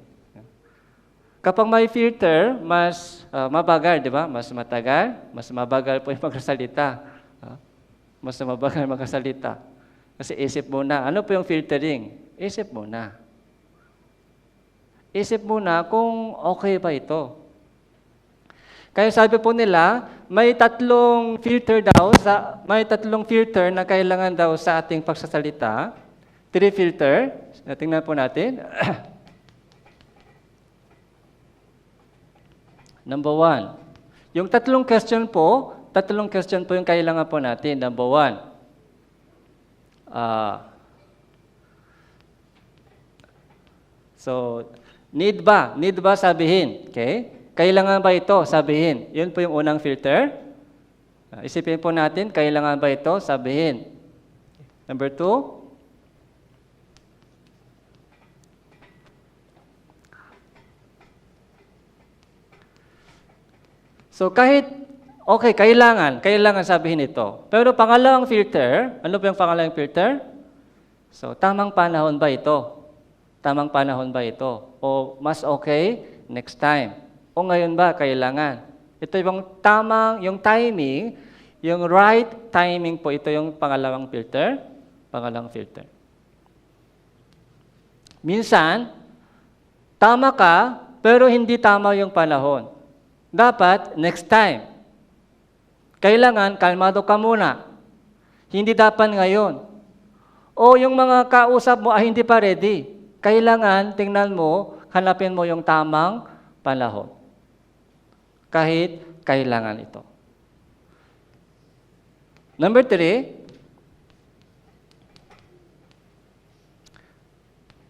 Kapag may filter, mas mabagal, di ba? Mas matagal, mas mabagal po yung magsasalita. Mas mabagal magsasalita. Kasi isip muna, ano po yung filtering? Isip muna. Isip muna kung okay ba ito. Kaya sabi po nila, may 3 filter na kailangan daw sa ating pagsasalita. 3 filter. Tingnan po natin. Number 1. Yung 3 question po yung kailangan po natin. Number 1. So, need ba? Need ba sabihin? Okay? Kailangan ba ito sabihin? Yun po yung unang filter. Isipin po natin, kailangan ba ito sabihin? Number 2. So, kailangan sabihin ito. Pero pangalawang filter, ano po yung pangalawang filter? So, tamang panahon ba ito? Tamang panahon ba ito? O mas okay next time? O ngayon ba kailangan? Ito yung yung timing, yung right timing po, ito yung pangalawang filter. Pangalawang filter. Minsan, tama ka, pero hindi tama yung panahon. Dapat next time. Kailangan kalmado ka muna. Hindi dapat ngayon. O yung mga kausap mo ay hindi pa ready. Kailangan, tingnan mo, hanapin mo yung tamang panahon. Kahit kailangan ito. Number 3.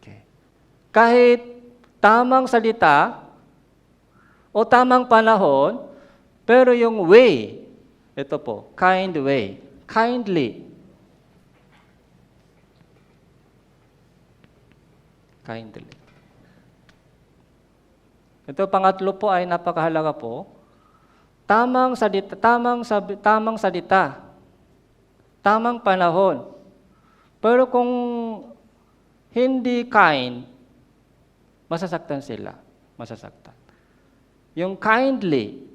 Okay. Kahit tamang salita o tamang panahon, pero yung way, ito po, kind way, kindly. Kindly. Ito pangatlo po ay napakahalaga po. Tamang salita, tamang panahon. Pero kung hindi kind, masasaktan sila. Masasaktan. Yung kindly,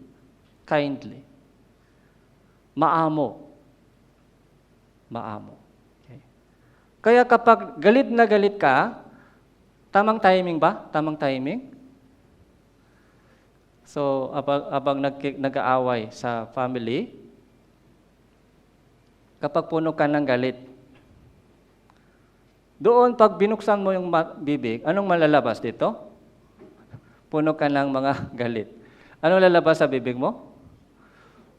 maamo. Okay. Kaya kapag galit na galit ka, tamang timing ba? Tamang timing? So, abang nag-aaway sa family, kapag puno ka ng galit, doon pag binuksan mo yung bibig, anong malalabas dito? Puno ka ng mga galit. Anong lalabas sa bibig mo?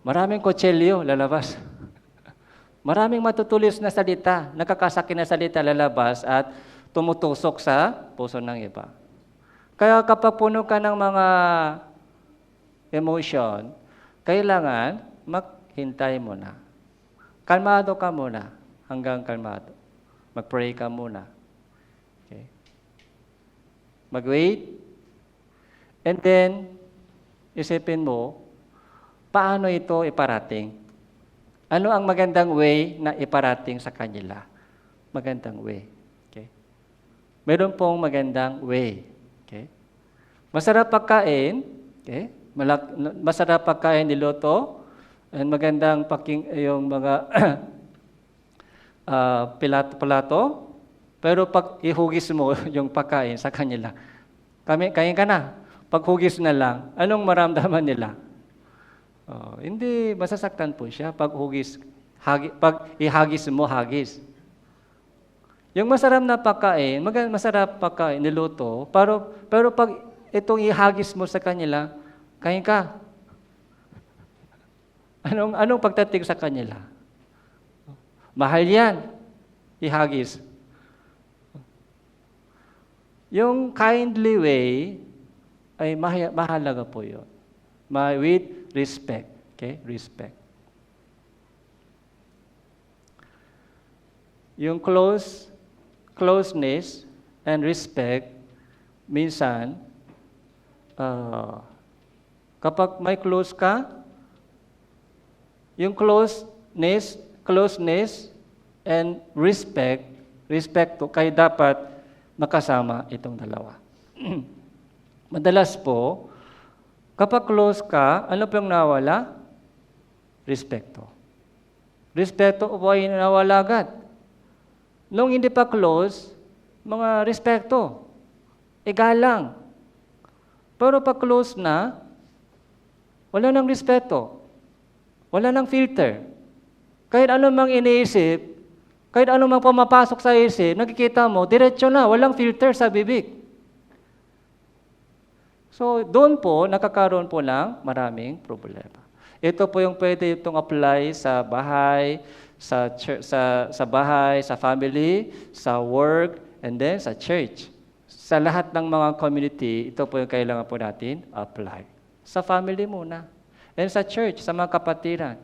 Maraming kutsilyo lalabas. Maraming matutulis na salita, nakakasakit na salita lalabas at tumutusok sa puso ng iba. Kaya kapag puno ka ng mga emotion, kailangan maghintay muna. Kalmado ka muna, hanggang kalmado. Mag-pray ka muna. Okay. Mag-wait. And then, isipin mo, paano ito iparating? Ano ang magandang way na iparating sa kanila? Magandang way. Meron pong magandang way. Okay? Masarap pagkain. Okay? Masarap pagkain niluto, and magandang yung mga plato, pero pag ihugis mo yung pagkain sa kanila, kain ka na. Pag hugis na lang, anong maramdaman nila? Hindi, masasaktan po siya pag ihagis mo, hagis. Yung masarap na pagkain, masarap pagkain niluto, pero pag itong ihagis mo sa kanila, kain ka. Anong pagdating sa kanila? Mahal yan, ihagis. Yung kindly way ay mahalaga po yun. With respect. Okay? Respect. Yung closeness and respect, minsan, kapag may close ka, yung closeness and respect kayo dapat makasama itong dalawa. Madalas po, kapag close ka, ano po yung nawala? Respeto. Respeto po ay nawala agad. Nung hindi pa close, mga respeto. Igalang. Pero pag close na, wala nang respeto. Wala nang filter. Kahit ano mang iniisip, kahit ano mang pumapasok sa isip, nakikita mo, diretso na, walang filter sa bibig. So, doon po, nakakaroon po ng maraming problema. Ito po yung pwede itong apply sa bahay, sa bahay, sa family, sa work, and then sa church. Sa lahat ng mga community, ito po yung kailangan po natin apply. Sa family muna. And sa church, sa mga kapatiran.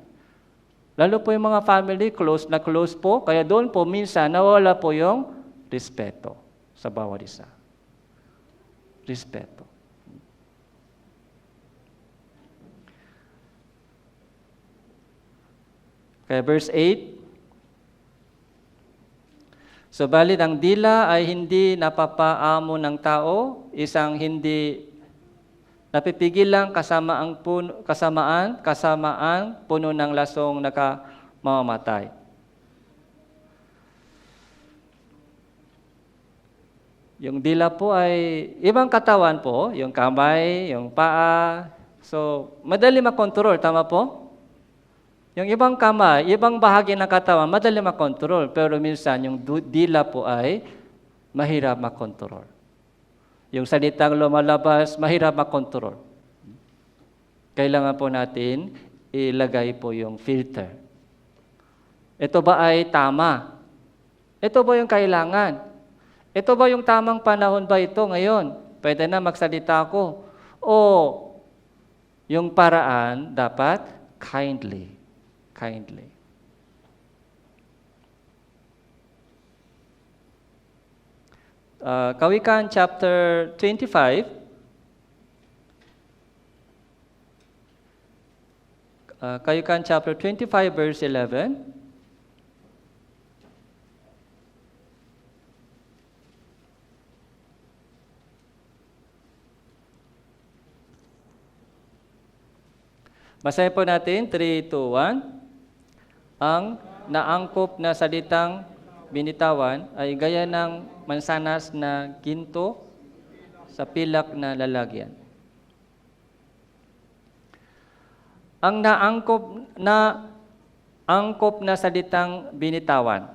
Lalo po yung mga family, close na close po, kaya doon po minsan nawala po yung respeto sa bawat isa. Respeto. Kaya verse 8, subalit ang dila ay hindi napapaamo ng tao, isang hindi napipigil lang kasamaan puno ng lasong nakamamatay. Yung dila po ay ibang katawan po, yung kamay, yung paa. So, madali makontrol, tama po? Yung ibang kamay, ibang bahagi ng katawan, madali makontrol. Pero minsan, yung dila po ay mahirap makontrol. Yung salitang lumalabas, mahirap makontrol. Kailangan po natin ilagay po yung filter. Ito ba ay tama? Ito ba yung kailangan? Ito ba yung tamang panahon ba ito ngayon? Pwede na magsalita ako. O yung paraan dapat kindly. Kawikaan chapter 25. Kawikaan chapter 25 verse 11. Basahin po natin, 3, 2, 1. Ang naangkop na salitang binitawan ay gaya ng mansanas na ginto sa pilak na lalagyan. Ang naangkop na salitang binitawan.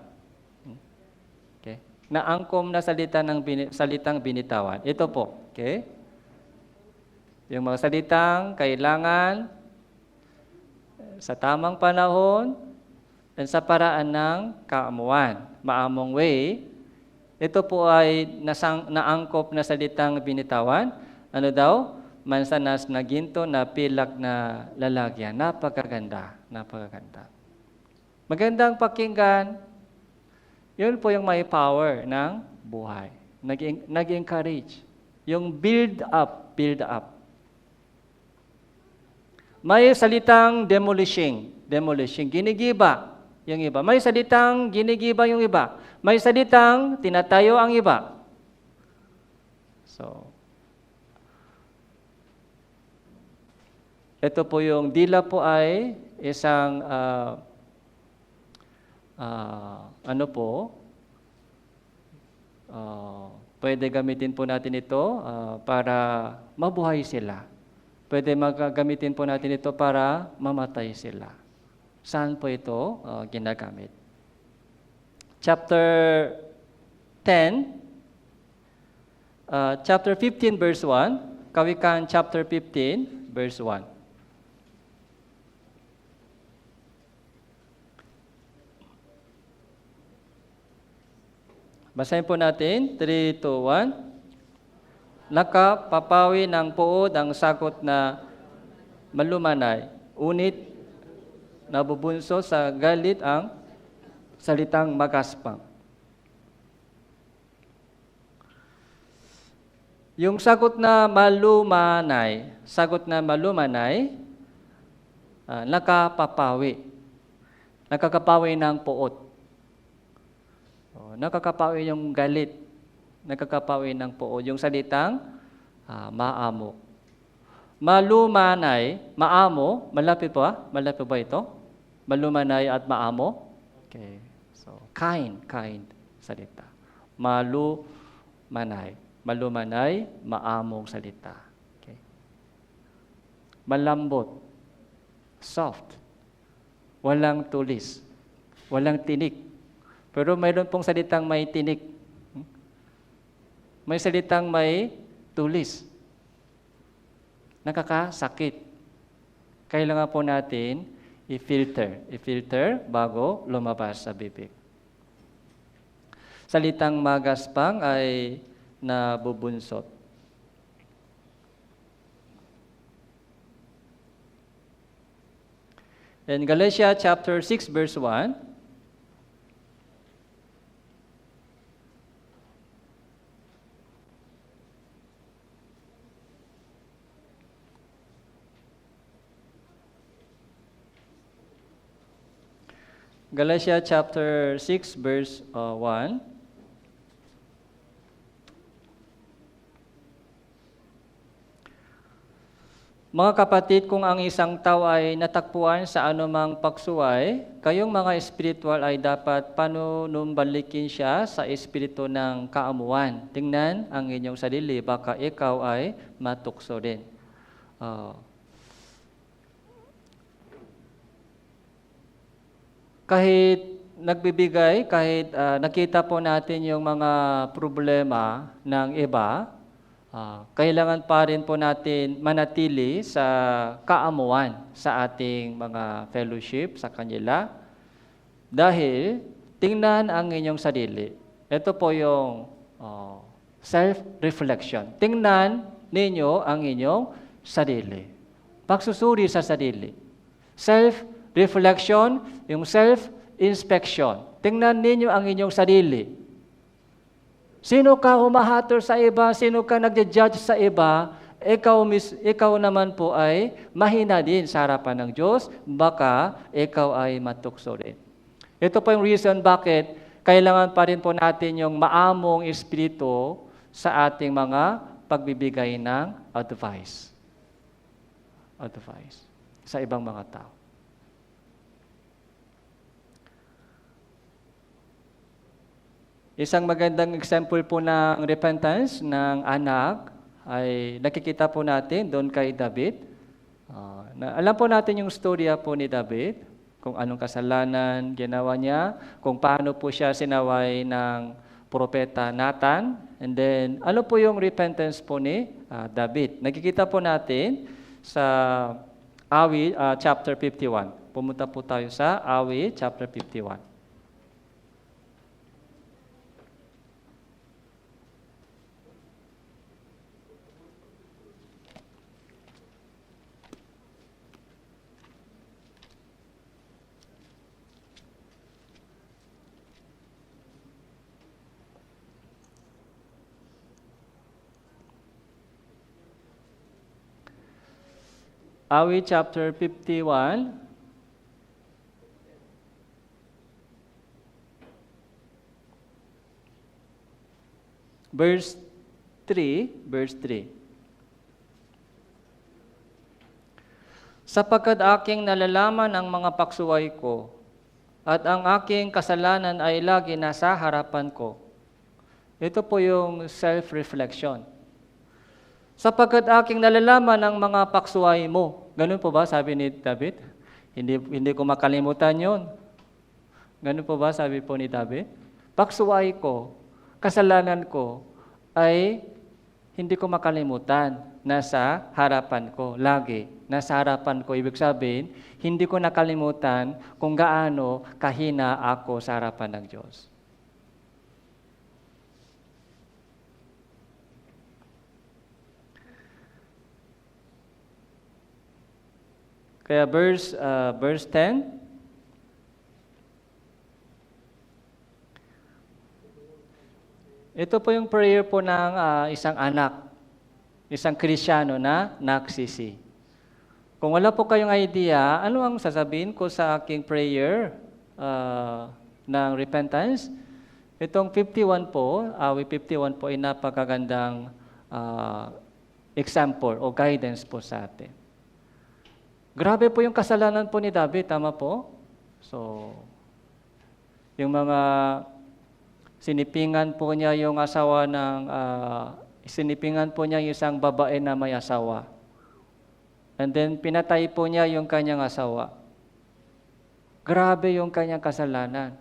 Okay? Naangkop na salitang binitawan. Ito po, okay? Yung mga salitang kailangan sa tamang panahon, and sa paraan ng kaamuan, maamong way, ito po ay naangkop na salitang binitawan. Ano daw? Mansanas na ginto na pilak na lalagyan. Napakaganda. Magandang pakinggan. Yun po yung may power ng buhay. Nag-encourage. Yung build up. May salitang demolishing, ginigiba. Yung iba. May salitang ginigiba yung iba. May salitang tinatayo ang iba. So, Ito po yung dila po ay isang ano po, pwede gamitin po natin ito para mabuhay sila. Pwede gamitin po natin ito para mamatay sila. Saan po ito ginagamit? Chapter 10, chapter 15 verse 1, Kawikaan chapter 15 verse 1. Basahin po natin, 3, 2, 1. Nakapapawi ng puod ang sakot na malumanay, unit nabubunso sa galit ang salitang magaspang. Yung sagot na malumanay, nakapapawi. Nakakapawi ng puot. Nakakapawi yung galit. Nakakapawi ng puot. Yung salitang maamo. Malumanay, maamo, malapit ba? Malapit ba ito? Malumanay at maamo? Okay. So, kind salita. Malumanay, maamong salita. Okay. Malambot, soft, walang tulis, walang tinik. Pero mayroon pong salitang may tinik. May salitang may tulis. Nakakasakit. Kailangan po natin i-filter bago lumabas sa bibig. Salitang magaspang ay nabubunsot. In Galatians chapter 6 verse 1, Galatians chapter 6 verse 1. Mga kapatid, kung ang isang tao ay natakpuan sa anumang pagsuway, kayong mga espiritual ay dapat panunumbalikin siya sa espiritu ng kaamuan. Tingnan ang inyong sarili, baka ikaw ay matukso din. Kahit nakita po natin yung mga problema ng iba, kailangan pa rin po natin manatili sa kaamuan sa ating mga fellowship sa kanila. Dahil, tingnan ang inyong sarili. Ito po yung self-reflection. Tingnan ninyo ang inyong sarili. Pagsusuri sa sarili. Self-reflection, yung self-inspection. Tingnan ninyo ang inyong sarili. Sino ka humahator sa iba? Sino ka nagja-judge sa iba? Ikaw naman po ay mahina din sa harapan ng Diyos. Baka ikaw ay matukso rin. Ito po yung reason bakit kailangan pa rin po natin yung maamong espiritu sa ating mga pagbibigay ng advice sa ibang mga tao. Isang magandang example po ng repentance ng anak ay nakikita po natin doon kay David. Alam po natin yung storya po ni David, kung anong kasalanan ginawa niya, kung paano po siya sinaway ng propeta Nathan, and then ano po yung repentance po ni David. Nakikita po natin sa Awit chapter 51. Pumunta po tayo sa Awit chapter 51. Awit chapter 51, verse 3. Sapagkat aking nalalaman ang mga paksuway ko, at ang aking kasalanan ay lagi nasa harapan ko. Ito po yung self-reflection. Sapagkat aking nalalaman ang mga paksuway mo. Ganun po ba sabi ni David? Hindi ko makalimutan yon. Ganun po ba sabi po ni David? Paksuway ko, kasalanan ko, ay hindi ko makalimutan. Nasa harapan ko, lagi. Nasa harapan ko, ibig sabihin, hindi ko nakalimutan kung gaano kahina ako sa harapan ng Diyos. Kaya verse 10, ito po yung prayer po ng isang anak, isang Kristiyano na nagsisi. Kung wala po kayong idea, ano ang sasabihin ko sa aking prayer ng repentance? Itong 51 po, awit 51 po ay napakagandang example o guidance po sa atin. Grabe po yung kasalanan po ni David, tama po? So, yung mga sinipingan po niya yung asawa ng, sinipingan po niya yung isang babae na may asawa. And then, pinatay po niya yung kanyang asawa. Grabe yung kanyang kasalanan.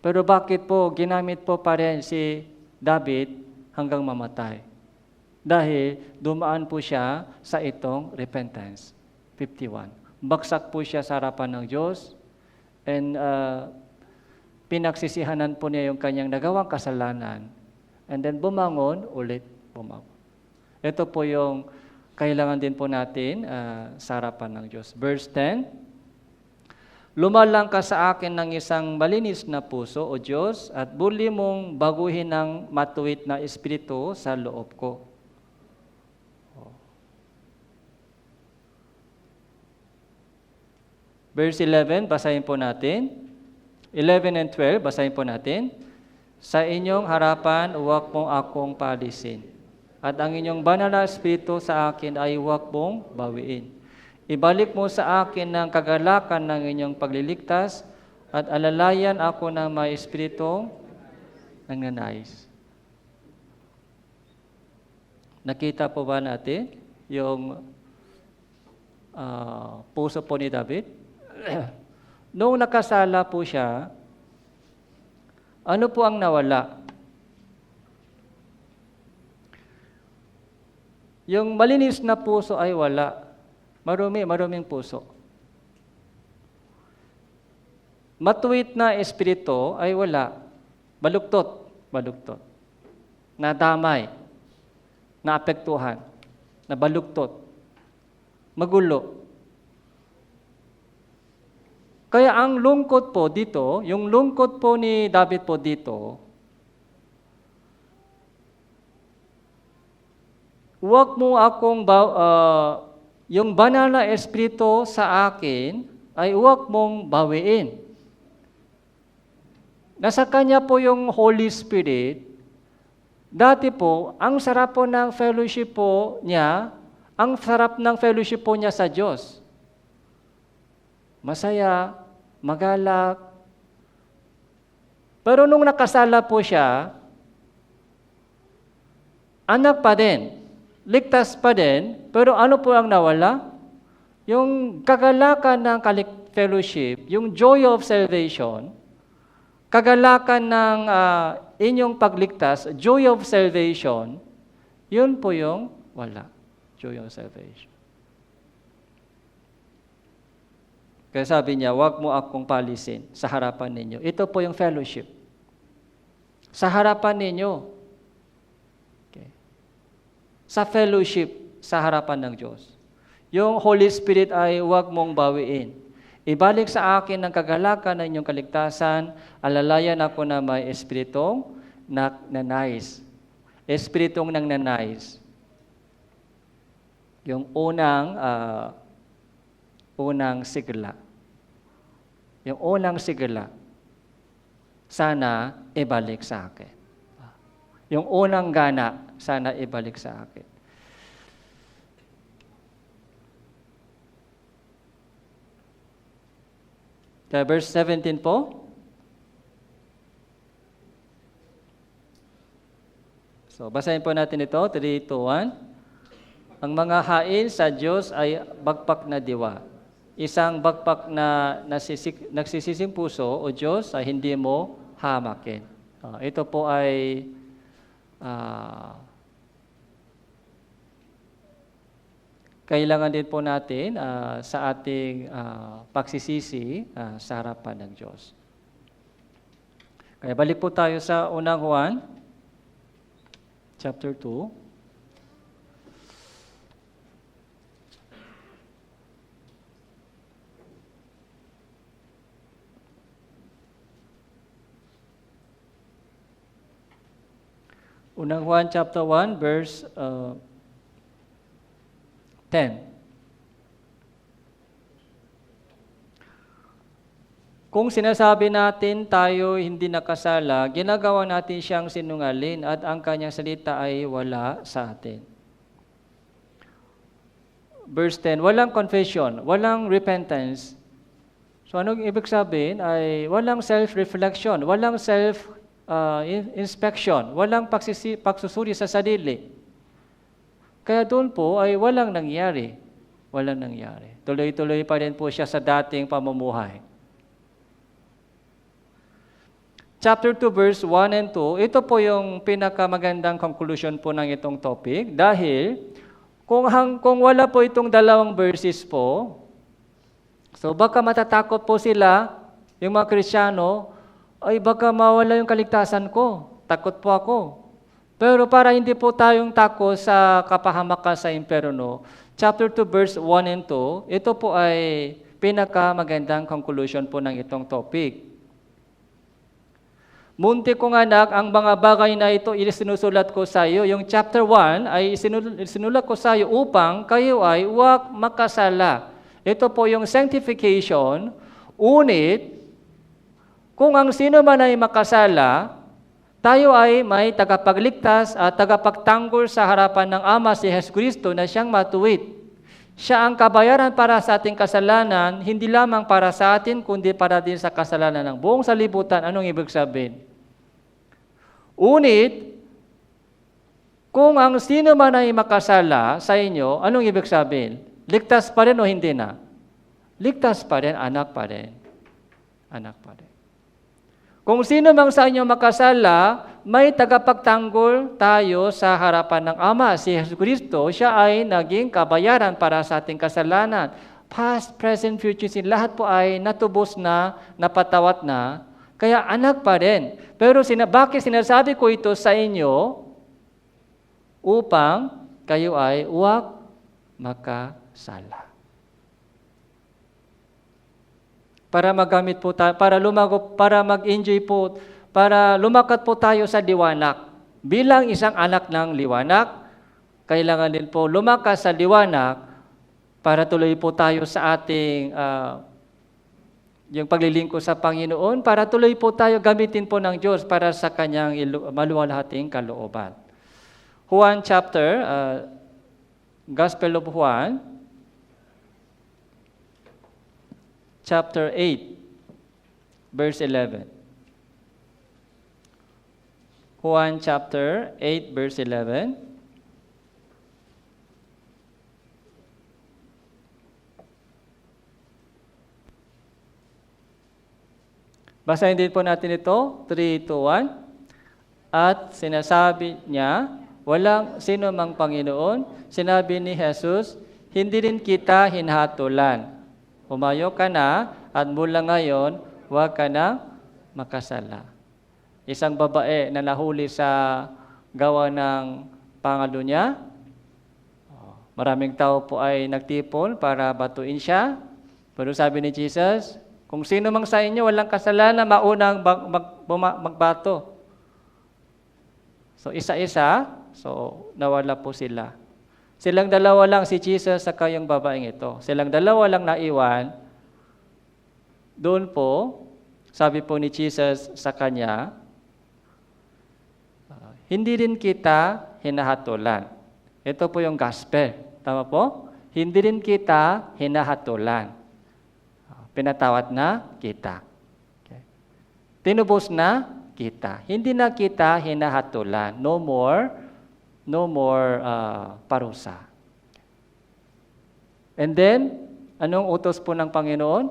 Pero bakit po ginamit po pa rin si David hanggang mamatay? Dahil dumaan po siya sa itong repentance. 51. Bagsak po siya sa harapan ng Diyos and pinagsisihanan po niya yung kanyang nagawang kasalanan and then bumangon ulit. Ito po yung kailangan din po natin sa harapan ng Diyos. Verse 10, lumalang ka sa akin ng isang malinis na puso, O Diyos, at buli mong baguhin ang matuwid na espiritu sa loob ko. Verse 11, basahin po natin. 11 and 12, basahin po natin. Sa inyong harapan, huwag mong akong paalisin. At ang inyong banal na espiritu sa akin ay huwag mong bawiin. Ibalik mo sa akin ng kagalakan ng inyong pagliligtas at alalayan ako ng may espiritong nagnanais. Nakita po ba natin yung puso po ni David? Noong nakasala po siya, ano po ang nawala? Yung malinis na puso ay wala. Maruming puso. Matuwid na espiritu ay wala. Baluktot. Nadamay. Naapektuhan. Nabaluktot. Magulo. Kaya ang lungkot po dito, yung lungkot po ni David po dito, huwag mo akong, yung banal na espiritu sa akin, ay huwag mong bawiin. Nasa kanya po yung Holy Spirit. Dati po, ang sarap po ng fellowship po niya, ang sarap ng fellowship po niya sa Diyos. Masaya, magalak. Pero nung nakasala po siya, anak pa din, ligtas pa din, pero ano po ang nawala? Yung kagalakan ng fellowship, yung joy of salvation, kagalakan ng inyong pagligtas, joy of salvation, yun po yung wala, joy of salvation. Kaya sabi niya, huwag mo akong palisin sa harapan ninyo. Ito po yung fellowship. Sa harapan ninyo. Okay. Sa fellowship, sa harapan ng Diyos. Yung Holy Spirit ay huwag mong bawiin. Ibalik sa akin ng kagalakan ng inyong kaligtasan, alalayan ako na may espiritong nagnanais. Espiritong nagnanais. Yung unang sigla. Yung unang sigla, sana ibalik sa akin. Yung unang gana, sana ibalik sa akin. Kaya verse 17 po. So, basahin po natin ito, 3, 2, 1. Ang mga hain sa Diyos ay bagpak na diwa. Isang bagpak na nagsisising puso, o Diyos, ay hindi mo hamakin. Ito po ay kailangan din po natin sa ating pagsisisi sa harapan ng Diyos. Kaya balik po tayo sa unang Juan, chapter 2. Unang Juan chapter 1 verse 10. Kung sinasabi natin tayo hindi nakasala, ginagawa natin siyang sinungaling at ang kanyang salita ay wala sa atin. Verse 10, walang confession, walang repentance. So anong ibig sabihin ay walang self-reflection, walang inspection, walang pagsusuri sa sarili. Kaya doon po ay walang nangyari. Walang nangyari. Tuloy-tuloy pa rin po siya sa dating pamumuhay. Chapter 2, verse 1 and 2, ito po yung pinakamagandang conclusion po ng itong topic dahil kung wala po itong dalawang verses po, so baka matatakot po sila, yung mga Kristiyano, ay baka mawala yung kaligtasan ko. Takot po ako. Pero para hindi po tayong takot sa kapahamakan sa impyerno, chapter 2, verse 1 and 2, ito po ay pinakamagandang conclusion po ng itong topic. Munti kong anak, ang mga bagay na ito isinusulat ko sa iyo. Yung chapter 1 ay isinulat ko sa iyo upang kayo ay huwag makasala. Ito po yung sanctification, unit, kung ang sino man ay makasala, tayo ay may tagapagligtas at tagapagtanggol sa harapan ng Ama si Jesucristo na siyang matuwid. Siya ang kabayaran para sa ating kasalanan, hindi lamang para sa atin, kundi para din sa kasalanan ng buong salibutan. Anong ibig sabihin? Unit, kung ang sino man ay makasala sa inyo, anong ibig sabihin? Ligtas pa rin o hindi na? Ligtas pa rin, anak pa rin. Anak pa rin. Kung sino mang sa inyo makasala, may tagapagtanggol tayo sa harapan ng Ama, si Jesucristo. Siya ay naging kabayaran para sa ating kasalanan. Past, present, future sin, lahat po ay natubos na, napatawat na. Kaya anak pa rin. Pero bakit sinasabi ko ito sa inyo? Upang kayo ay huwag makasala. Para magamit po tayo, para lumago, para mag-enjoy po, para lumakat po tayo sa liwanag. Bilang isang anak ng liwanag, kailangan din po lumakas sa liwanag para tuloy po tayo sa ating yung paglilingkod sa Panginoon, para tuloy po tayo gamitin po ng Diyos para sa kanyang maluwalhating kalooban. Juan chapter, Gospel of Juan, chapter 8, verse 11. Juan chapter 8, verse 11. Basahin din po natin ito, 3, 2, 1. At sinasabi niya, walang sino mang Panginoon, sinabi ni Jesus, hindi rin kita hinhatulan. Humayo ka na at mula ngayon, huwag ka na makasala. Isang babae na nahuli sa gawa ng pangalo niya. Maraming tao po ay nagtipon para batuin siya. Pero sabi ni Jesus, kung sino mang sa inyo walang kasalanan, maunang magbato. So isa-isa, so nawala po sila. Silang dalawa lang, si Jesus sa yung babaeng ito. Silang dalawa lang naiwan. Doon po, sabi po ni Jesus sa kanya, hindi rin kita hinahatulan. Ito po yung gospel. Tama po? Hindi rin kita hinahatulan. pinatawad na kita. Okay. Tinubos na kita. Hindi na kita hinahatulan. No more parusa. And then, anong utos po ng Panginoon?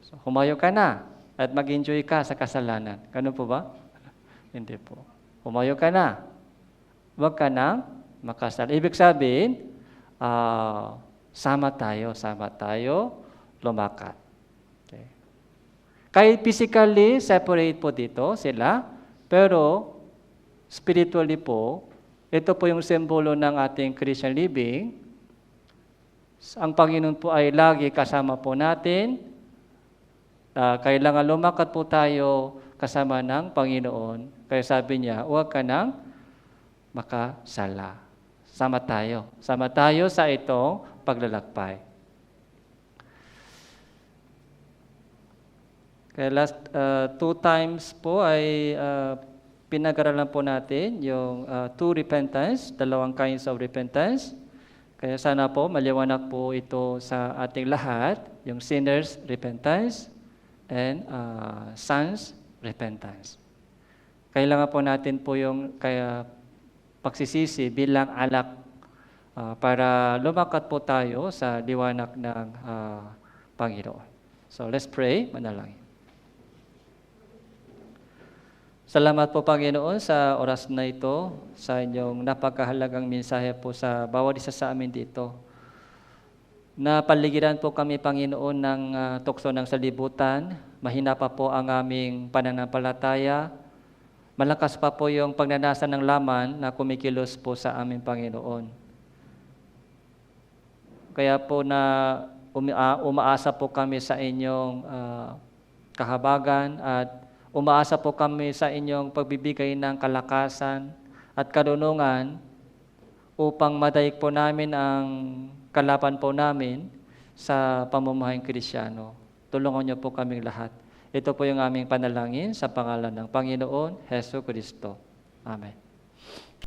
So, humayo ka na at mag-enjoy ka sa kasalanan. Ganun po ba? Hindi po. Humayo ka na. Huwag ka nang makasal. Ibig sabihin, sama tayo lumakat. Okay. Kahit physically, separate po dito sila, pero spiritually po, ito po yung simbolo ng ating Christian living. Ang Panginoon po ay lagi kasama po natin. Kailangan lumakat po tayo kasama ng Panginoon. Kaya sabi niya, huwag ka nang makasala. Sama tayo sa itong paglalakbay. Kaya last 2 times po ay pinag-aralan po natin yung 2 repentance, 2 kinds of repentance. Kaya sana po maliwanag po ito sa ating lahat, yung sinners repentance and sons repentance. Kailangan po natin po yung pagsisisi bilang alak para lumakat po tayo sa liwanag ng Panginoon. So let's pray, manalangin. Salamat po Panginoon sa oras na ito, sa inyong napakahalagang mensahe po sa bawat isa sa amin dito. Napaligiran po kami Panginoon ng tukso ng salibutan, mahina pa po ang aming pananampalataya, malakas pa po yung pagnanasa ng laman na kumikilos po sa aming Panginoon. Kaya po na umaasa po kami sa inyong kahabagan at umaasa po kami sa inyong pagbibigay ng kalakasan at karunungan upang madaig po namin ang kalaban po namin sa pamumuhayang Kristiyano. Tulungan niyo po kaming lahat. Ito po yung aming panalangin sa pangalan ng Panginoon Hesus Kristo. Amen.